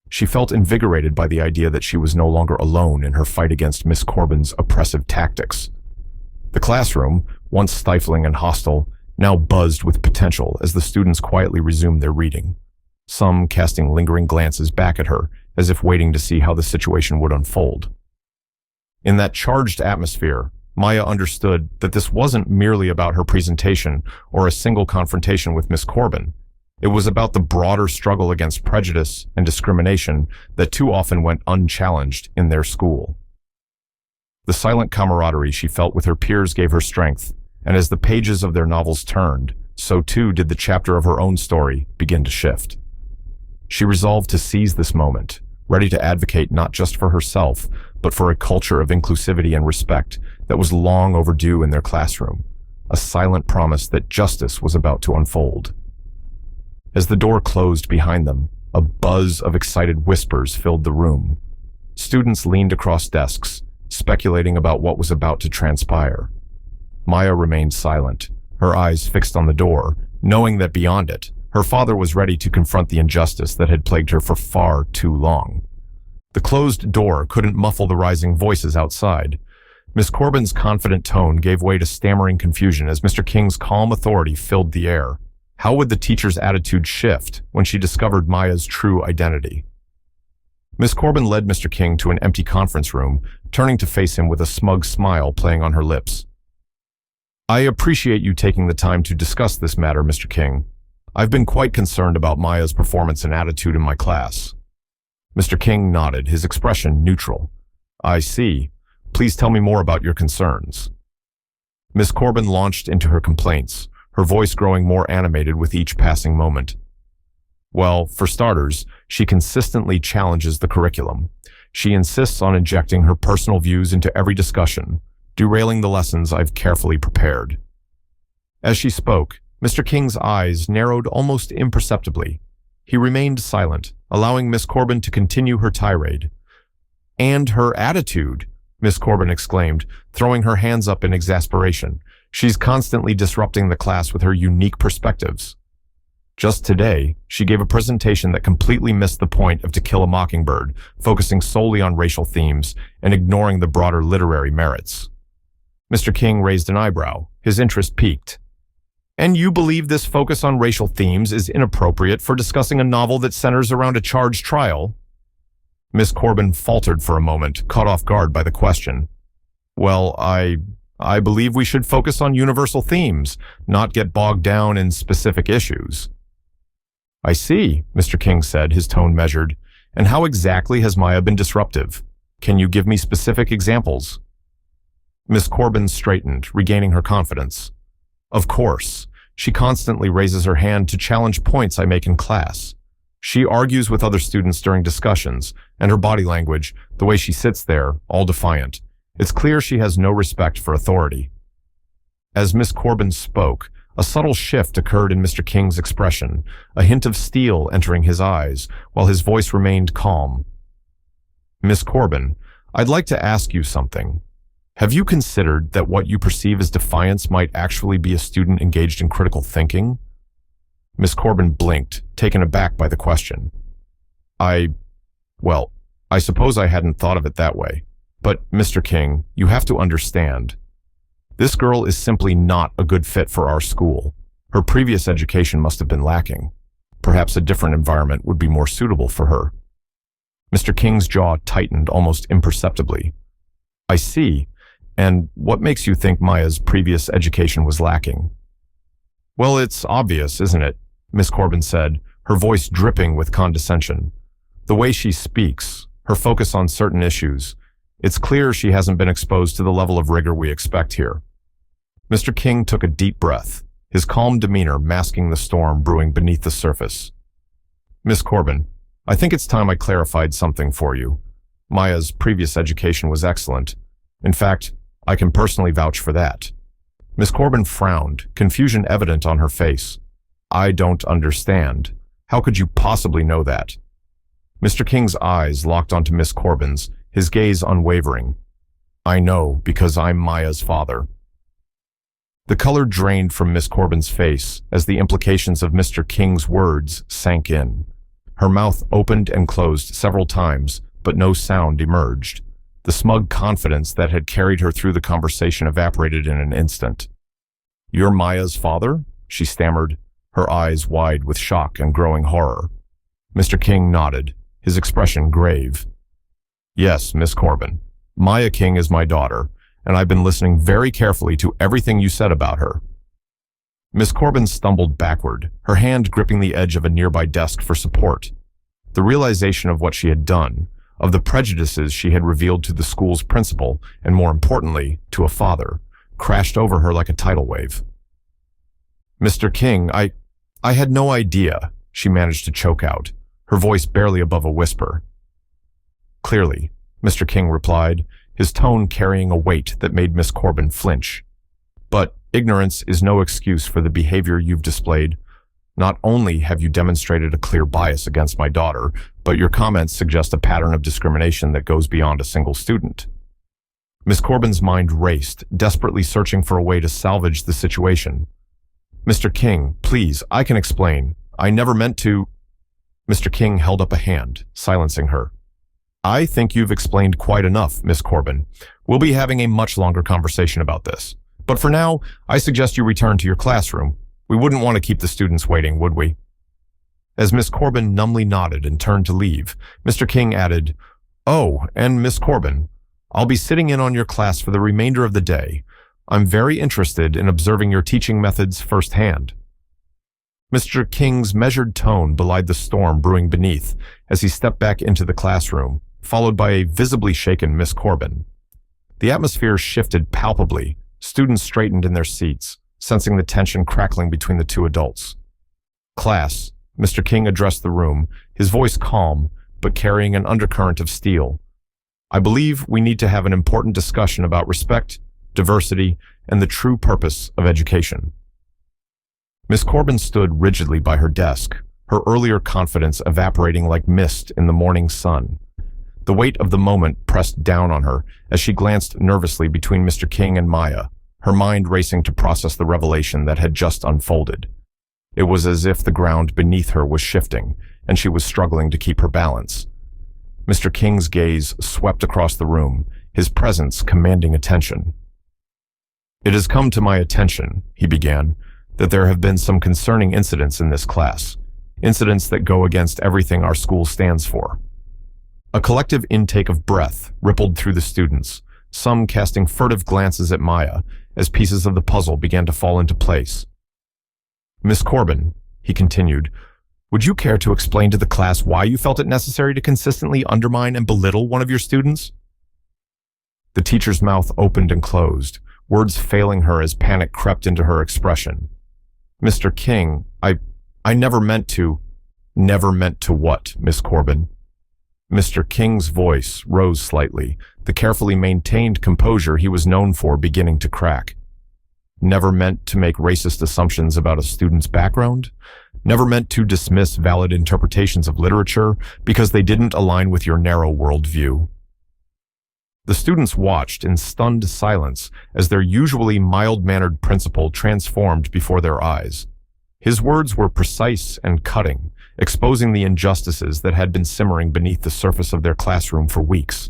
She felt invigorated by the idea that she was no longer alone in her fight against Miss Corbin's oppressive tactics. The classroom, once stifling and hostile, now buzzed with potential as the students quietly resumed their reading, some casting lingering glances back at her, as if waiting to see how the situation would unfold. In that charged atmosphere, Maya understood that this wasn't merely about her presentation or a single confrontation with Miss Corbin. It was about the broader struggle against prejudice and discrimination that too often went unchallenged in their school. The silent camaraderie she felt with her peers gave her strength, and as the pages of their novels turned, so too did the chapter of her own story begin to shift. She resolved to seize this moment, ready to advocate not just for herself, but for a culture of inclusivity and respect that was long overdue in their classroom, a silent promise that justice was about to unfold. As the door closed behind them, a buzz of excited whispers filled the room. Students leaned across desks, speculating about what was about to transpire. Maya remained silent, her eyes fixed on the door, knowing that beyond it, her father was ready to confront the injustice that had plagued her for far too long. The closed door couldn't muffle the rising voices outside. Miss Corbin's confident tone gave way to stammering confusion as Mr. King's calm authority filled the air. How would the teacher's attitude shift when she discovered Maya's true identity? Miss Corbin led Mr. King to an empty conference room, turning to face him with a smug smile playing on her lips. "I appreciate you taking the time to discuss this matter, Mr. King. I've been quite concerned about Maya's performance and attitude in my class." Mr. King nodded, his expression neutral. "I see. Please tell me more about your concerns." Miss Corbin launched into her complaints, her voice growing more animated with each passing moment. "Well, for starters, she consistently challenges the curriculum. She insists on injecting her personal views into every discussion, derailing the lessons I've carefully prepared." As she spoke, Mr. King's eyes narrowed almost imperceptibly. He remained silent, allowing Miss Corbin to continue her tirade. "And her attitude," Miss Corbin exclaimed, throwing her hands up in exasperation. "She's constantly disrupting the class with her unique perspectives. Just today, she gave a presentation that completely missed the point of To Kill a Mockingbird, focusing solely on racial themes and ignoring the broader literary merits." Mr. King raised an eyebrow, his interest piqued. "And you believe this focus on racial themes is inappropriate for discussing a novel that centers around a charged trial?" Miss Corbin faltered for a moment, caught off guard by the question. "Well, I believe we should focus on universal themes, not get bogged down in specific issues." "I see," Mr. King said, his tone measured. "And how exactly has Maya been disruptive? Can you give me specific examples?" Miss Corbin straightened, regaining her confidence. "Of course. She constantly raises her hand to challenge points I make in class. She argues with other students during discussions, and her body language, the way she sits there, all defiant. It's clear she has no respect for authority." As Miss Corbin spoke, a subtle shift occurred in Mr. King's expression, a hint of steel entering his eyes, while his voice remained calm. "Miss Corbin, I'd like to ask you something. Have you considered that what you perceive as defiance might actually be a student engaged in critical thinking? Miss Corbin blinked, taken aback by the question. Well, I suppose I hadn't thought of it that way. But, Mr. King, you have to understand. This girl is simply not a good fit for our school. Her previous education must have been lacking. Perhaps a different environment would be more suitable for her. Mr. King's jaw tightened almost imperceptibly. I see. And what makes you think Maya's previous education was lacking? Well, it's obvious, isn't it? Miss Corbin said, her voice dripping with condescension. The way she speaks, her focus on certain issues, it's clear she hasn't been exposed to the level of rigor we expect here. Mr. King took a deep breath, his calm demeanor masking the storm brewing beneath the surface. Miss Corbin, I think it's time I clarified something for you. Maya's previous education was excellent. In fact, I can personally vouch for that. Miss Corbin frowned, confusion evident on her face. I don't understand. How could you possibly know that? Mr. King's eyes locked onto Miss Corbin's, his gaze unwavering. I know, because I'm Maya's father. The color drained from Miss Corbin's face as the implications of Mr. King's words sank in. Her mouth opened and closed several times, but no sound emerged. The smug confidence that had carried her through the conversation evaporated in an instant. You're Maya's father? She stammered, her eyes wide with shock and growing horror. Mr. King nodded, his expression grave. Yes, Miss Corbin. Maya King is my daughter, and I've been listening very carefully to everything you said about her. Miss Corbin stumbled backward, her hand gripping the edge of a nearby desk for support. The realization of what she had done, of the prejudices she had revealed to the school's principal, and more importantly, to a father, crashed over her like a tidal wave. Mr. King, I had no idea, she managed to choke out, her voice barely above a whisper. Clearly, Mr. King replied, his tone carrying a weight that made Miss Corbin flinch. But ignorance is no excuse for the behavior you've displayed. Not only have you demonstrated a clear bias against my daughter, but your comments suggest a pattern of discrimination that goes beyond a single student. Miss Corbin's mind raced, desperately searching for a way to salvage the situation. Mr. King, please, I can explain. I never meant to. Mr. King held up a hand, silencing her. I think you've explained quite enough, Miss Corbin. We'll be having a much longer conversation about this. But for now, I suggest you return to your classroom. We wouldn't want to keep the students waiting, would we? As Miss Corbin numbly nodded and turned to leave, Mr. King added, Oh, and Miss Corbin, I'll be sitting in on your class for the remainder of the day. I'm very interested in observing your teaching methods firsthand. Mr. King's measured tone belied the storm brewing beneath as he stepped back into the classroom, followed by a visibly shaken Miss Corbin. The atmosphere shifted palpably. Students straightened in their seats, sensing the tension crackling between the two adults. Class, Mr. King addressed the room, his voice calm, but carrying an undercurrent of steel. I believe we need to have an important discussion about respect, diversity, and the true purpose of education. Miss Corbin stood rigidly by her desk, her earlier confidence evaporating like mist in the morning sun. The weight of the moment pressed down on her as she glanced nervously between Mr. King and Maya, her mind racing to process the revelation that had just unfolded. It was as if the ground beneath her was shifting, and she was struggling to keep her balance. Mr. King's gaze swept across the room, his presence commanding attention. It has come to my attention, he began, that there have been some concerning incidents in this class, incidents that go against everything our school stands for. A collective intake of breath rippled through the students, some casting furtive glances at Maya as pieces of the puzzle began to fall into place. Miss Corbin, he continued, would you care to explain to the class why you felt it necessary to consistently undermine and belittle one of your students? The teacher's mouth opened and closed, words failing her as panic crept into her expression. Mr. King, I never meant to. Never meant to what, Miss Corbin? Mr. King's voice rose slightly, the carefully maintained composure he was known for beginning to crack. Never meant to make racist assumptions about a student's background? Never meant to dismiss valid interpretations of literature because they didn't align with your narrow worldview? The The students watched in stunned silence as their usually mild-mannered principal transformed before their eyes. His words were precise and cutting, exposing the injustices that had been simmering beneath the surface of their classroom for weeks.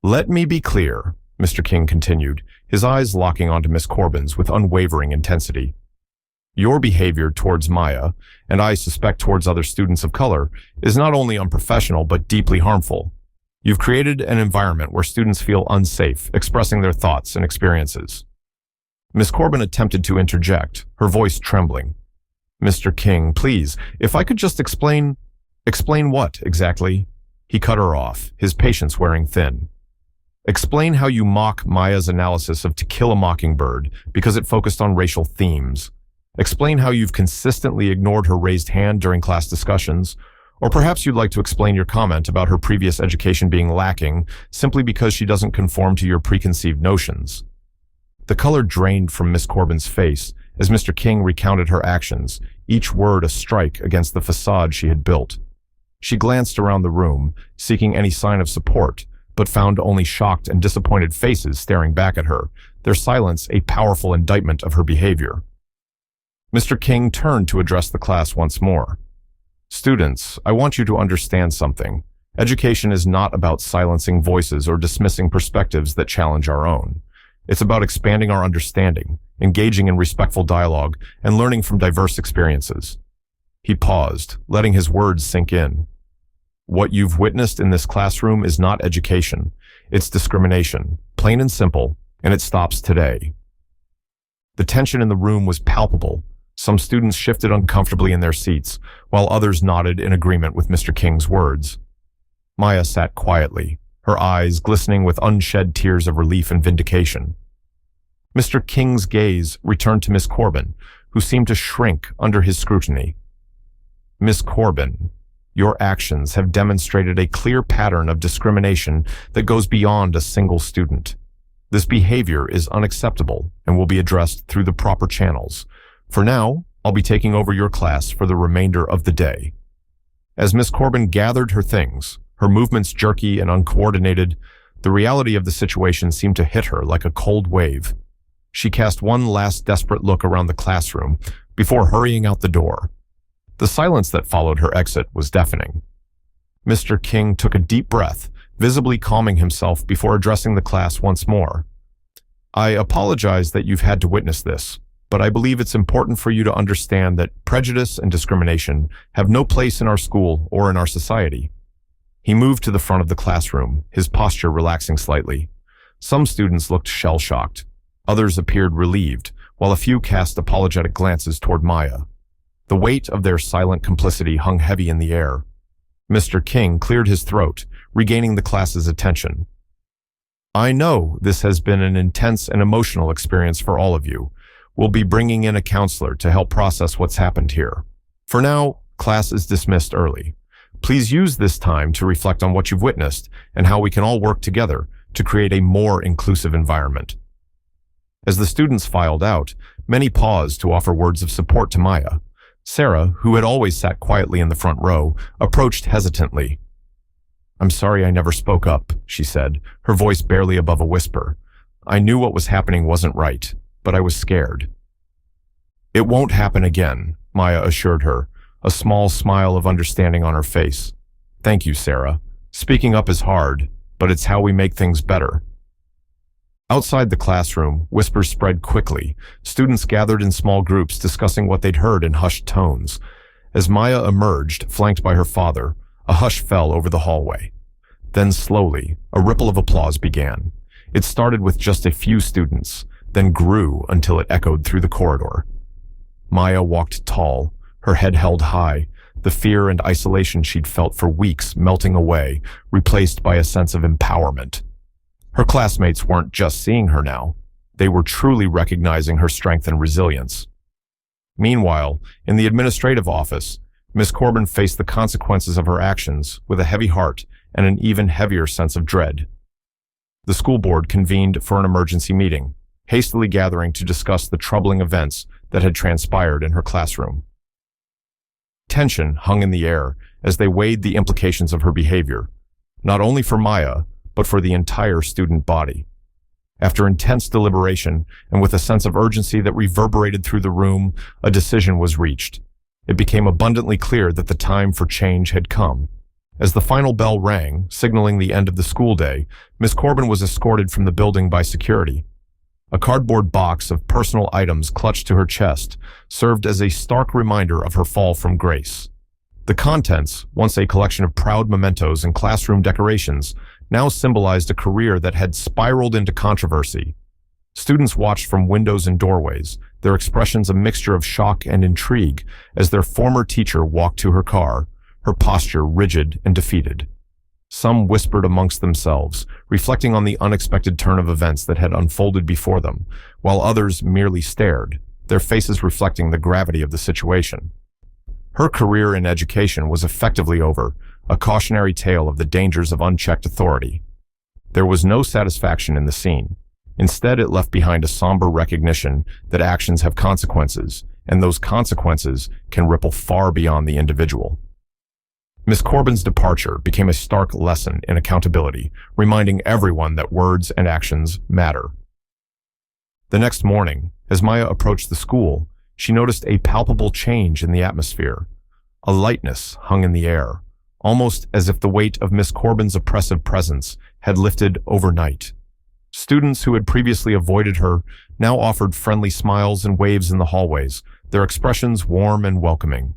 "Let me be clear," Mr. King continued, his eyes locking onto Miss Corbin's with unwavering intensity. "Your behavior towards Maya, and I suspect towards other students of color, is not only unprofessional but deeply harmful. You've created an environment where students feel unsafe, expressing their thoughts and experiences." Miss Corbin attempted to interject, her voice trembling. "Mr. King, please, if I could just explain..." "Explain what, exactly?" He cut her off, his patience wearing thin. "Explain how you mock Maya's analysis of To Kill a Mockingbird because it focused on racial themes. Explain how you've consistently ignored her raised hand during class discussions. Or perhaps you'd like to explain your comment about her previous education being lacking simply because she doesn't conform to your preconceived notions." The color drained from Miss Corbin's face as Mr. King recounted her actions, each word a strike against the facade she had built. She glanced around the room, seeking any sign of support, but found only shocked and disappointed faces staring back at her, their silence a powerful indictment of her behavior. Mr. King turned to address the class once more. "Students, I want you to understand something. Education is not about silencing voices or dismissing perspectives that challenge our own. It's about expanding our understanding, engaging in respectful dialogue, and learning from diverse experiences." He paused, letting his words sink in. "What you've witnessed in this classroom is not education. It's discrimination, plain and simple, and it stops today." The tension in the room was palpable. Some students shifted uncomfortably in their seats, while others nodded in agreement with Mr. King's words. Maya sat quietly, her eyes glistening with unshed tears of relief and vindication. Mr. King's gaze returned to Miss Corbin, who seemed to shrink under his scrutiny. "Miss Corbin, your actions have demonstrated a clear pattern of discrimination that goes beyond a single student. This behavior is unacceptable and will be addressed through the proper channels. For now, I'll be taking over your class for the remainder of the day." As Miss Corbin gathered her things, her movements jerky and uncoordinated, the reality of the situation seemed to hit her like a cold wave. She cast one last desperate look around the classroom before hurrying out the door. The silence that followed her exit was deafening. Mr. King took a deep breath, visibly calming himself before addressing the class once more. "I apologize that you've had to witness this, but I believe it's important for you to understand that prejudice and discrimination have no place in our school or in our society." He moved to the front of the classroom, his posture relaxing slightly. Some students looked shell-shocked. Others appeared relieved, while a few cast apologetic glances toward Maya. The weight of their silent complicity hung heavy in the air. Mr. King cleared his throat, regaining the class's attention. "I know this has been an intense and emotional experience for all of you. We'll be bringing in a counselor to help process what's happened here. For now, class is dismissed early. Please use this time to reflect on what you've witnessed and how we can all work together to create a more inclusive environment." As the students filed out, many paused to offer words of support to Maya. Sarah, who had always sat quietly in the front row, approached hesitantly. "I'm sorry I never spoke up," she said, her voice barely above a whisper. "I knew what was happening wasn't right, but I was scared." "It won't happen again," Maya assured her, a small smile of understanding on her face. "Thank you, Sarah. Speaking up is hard, but it's how we make things better." Outside the classroom, whispers spread quickly. Students gathered in small groups discussing what they'd heard in hushed tones. As Maya emerged, flanked by her father, a hush fell over the hallway. Then slowly, a ripple of applause began. It started with just a few students, then grew until it echoed through the corridor. Maya walked tall, her head held high, the fear and isolation she'd felt for weeks melting away, replaced by a sense of empowerment. Her classmates weren't just seeing her now. They were truly recognizing her strength and resilience. Meanwhile, in the administrative office, Miss Corbin faced the consequences of her actions with a heavy heart and an even heavier sense of dread. The school board convened for an emergency meeting, hastily gathering to discuss the troubling events that had transpired in her classroom. Tension hung in the air as they weighed the implications of her behavior, not only for Maya, but for the entire student body. After intense deliberation, and with a sense of urgency that reverberated through the room, a decision was reached. It became abundantly clear that the time for change had come. As the final bell rang, signaling the end of the school day, Miss Corbin was escorted from the building by security. A cardboard box of personal items clutched to her chest served as a stark reminder of her fall from grace. The contents, once a collection of proud mementos and classroom decorations, now symbolized a career that had spiraled into controversy. Students watched from windows and doorways, their expressions a mixture of shock and intrigue as their former teacher walked to her car, her posture rigid and defeated. Some whispered amongst themselves, reflecting on the unexpected turn of events that had unfolded before them, while others merely stared, their faces reflecting the gravity of the situation. Her career in education was effectively over, a cautionary tale of the dangers of unchecked authority. There was no satisfaction in the scene. Instead, it left behind a somber recognition that actions have consequences, and those consequences can ripple far beyond the individual. Miss Corbin's departure became a stark lesson in accountability, reminding everyone that words and actions matter. The next morning, as Maya approached the school, she noticed a palpable change in the atmosphere. A lightness hung in the air, almost as if the weight of Miss Corbin's oppressive presence had lifted overnight. Students who had previously avoided her now offered friendly smiles and waves in the hallways, their expressions warm and welcoming.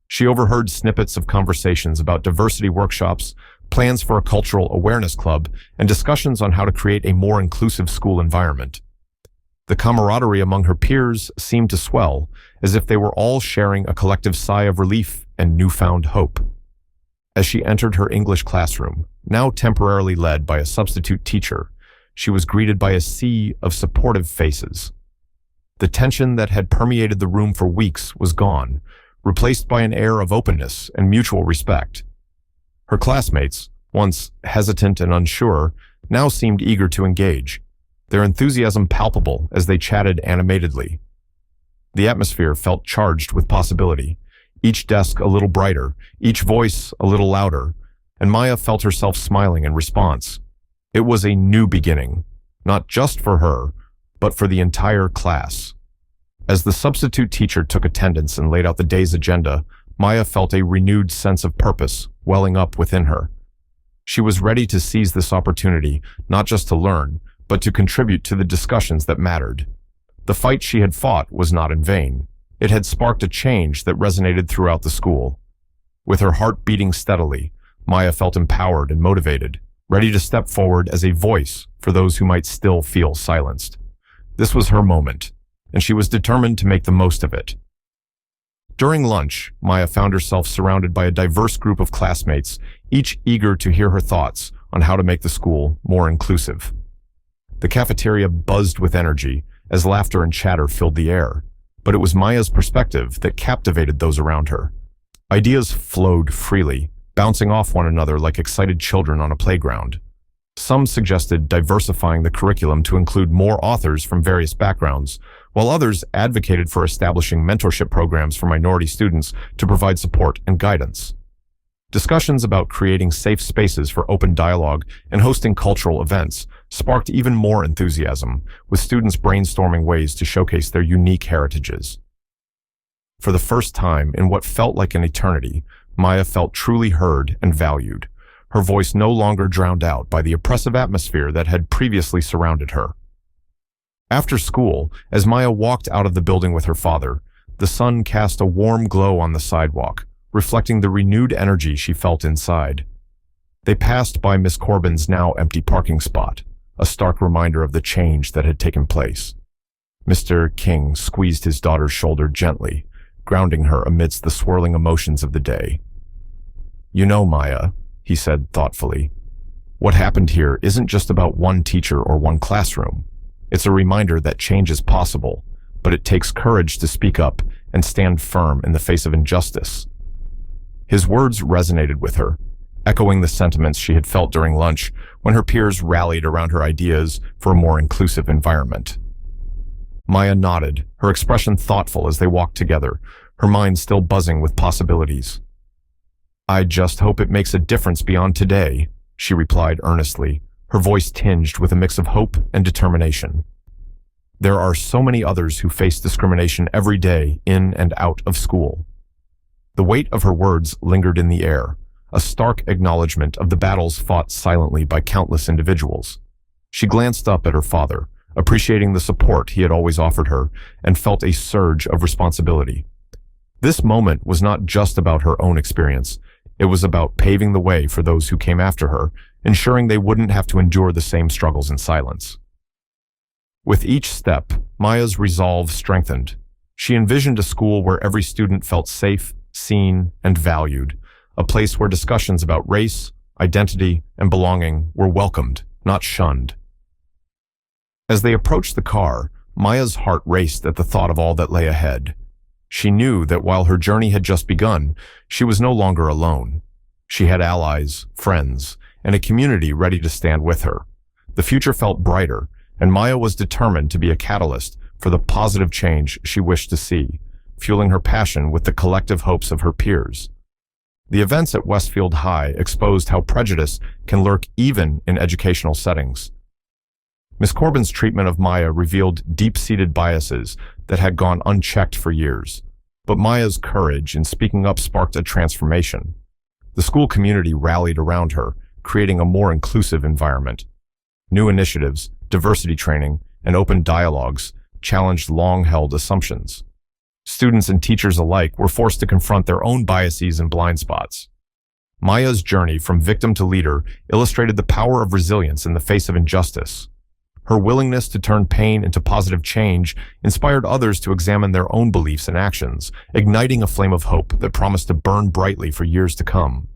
She overheard snippets of conversations about diversity workshops, plans for a cultural awareness club, and discussions on how to create a more inclusive school environment. The camaraderie among her peers seemed to swell, as if they were all sharing a collective sigh of relief and newfound hope. As she entered her English classroom, now temporarily led by a substitute teacher, she was greeted by a sea of supportive faces. The tension that had permeated the room for weeks was gone, replaced by an air of openness and mutual respect. Her classmates, once hesitant and unsure, now seemed eager to engage, their enthusiasm palpable as they chatted animatedly. The atmosphere felt charged with possibility, each desk a little brighter, each voice a little louder, and Maya felt herself smiling in response. It was a new beginning, not just for her, but for the entire class. As the substitute teacher took attendance and laid out the day's agenda, Maya felt a renewed sense of purpose welling up within her. She was ready to seize this opportunity, not just to learn, but to contribute to the discussions that mattered. The fight she had fought was not in vain. It had sparked a change that resonated throughout the school. With her heart beating steadily, Maya felt empowered and motivated, ready to step forward as a voice for those who might still feel silenced. This was her moment, and she was determined to make the most of it. During lunch, Maya found herself surrounded by a diverse group of classmates, each eager to hear her thoughts on how to make the school more inclusive. The cafeteria buzzed with energy as laughter and chatter filled the air, but it was Maya's perspective that captivated those around her. Ideas flowed freely, bouncing off one another like excited children on a playground. Some suggested diversifying the curriculum to include more authors from various backgrounds, while others advocated for establishing mentorship programs for minority students to provide support and guidance. Discussions about creating safe spaces for open dialogue and hosting cultural events sparked even more enthusiasm, with students brainstorming ways to showcase their unique heritages. For the first time in what felt like an eternity, Maya felt truly heard and valued, her voice no longer drowned out by the oppressive atmosphere that had previously surrounded her. After school, as Maya walked out of the building with her father, the sun cast a warm glow on the sidewalk, reflecting the renewed energy she felt inside. They passed by Miss Corbin's now empty parking spot, a stark reminder of the change that had taken place. Mr. King squeezed his daughter's shoulder gently, grounding her amidst the swirling emotions of the day. "You know, Maya," he said thoughtfully, "what happened here isn't just about one teacher or one classroom. It's a reminder that change is possible, but it takes courage to speak up and stand firm in the face of injustice." His words resonated with her, echoing the sentiments she had felt during lunch when her peers rallied around her ideas for a more inclusive environment. Maya nodded, her expression thoughtful as they walked together, her mind still buzzing with possibilities. "I just hope it makes a difference beyond today," she replied earnestly, her voice tinged with a mix of hope and determination. There are so many others who face discrimination every day in and out of school. The weight of her words lingered in the air, a stark acknowledgement of the battles fought silently by countless individuals. She glanced up at her father, appreciating the support he had always offered her, and felt a surge of responsibility. This moment was not just about her own experience. It was about paving the way for those who came after her, ensuring they wouldn't have to endure the same struggles in silence. With each step, Maya's resolve strengthened. She envisioned a school where every student felt safe, seen, and valued, a place where discussions about race, identity, and belonging were welcomed, not shunned. As they approached the car, Maya's heart raced at the thought of all that lay ahead. She knew that while her journey had just begun, she was no longer alone. She had allies, friends, and a community ready to stand with her. The future felt brighter, and Maya was determined to be a catalyst for the positive change she wished to see, fueling her passion with the collective hopes of her peers. The events at Westfield High exposed how prejudice can lurk even in educational settings. Miss Corbin's treatment of Maya revealed deep-seated biases that had gone unchecked for years, but Maya's courage in speaking up sparked a transformation. The school community rallied around her, creating a more inclusive environment. New initiatives, diversity training, and open dialogues challenged long-held assumptions. Students and teachers alike were forced to confront their own biases and blind spots. Maya's journey from victim to leader illustrated the power of resilience in the face of injustice. Her willingness to turn pain into positive change inspired others to examine their own beliefs and actions, igniting a flame of hope that promised to burn brightly for years to come.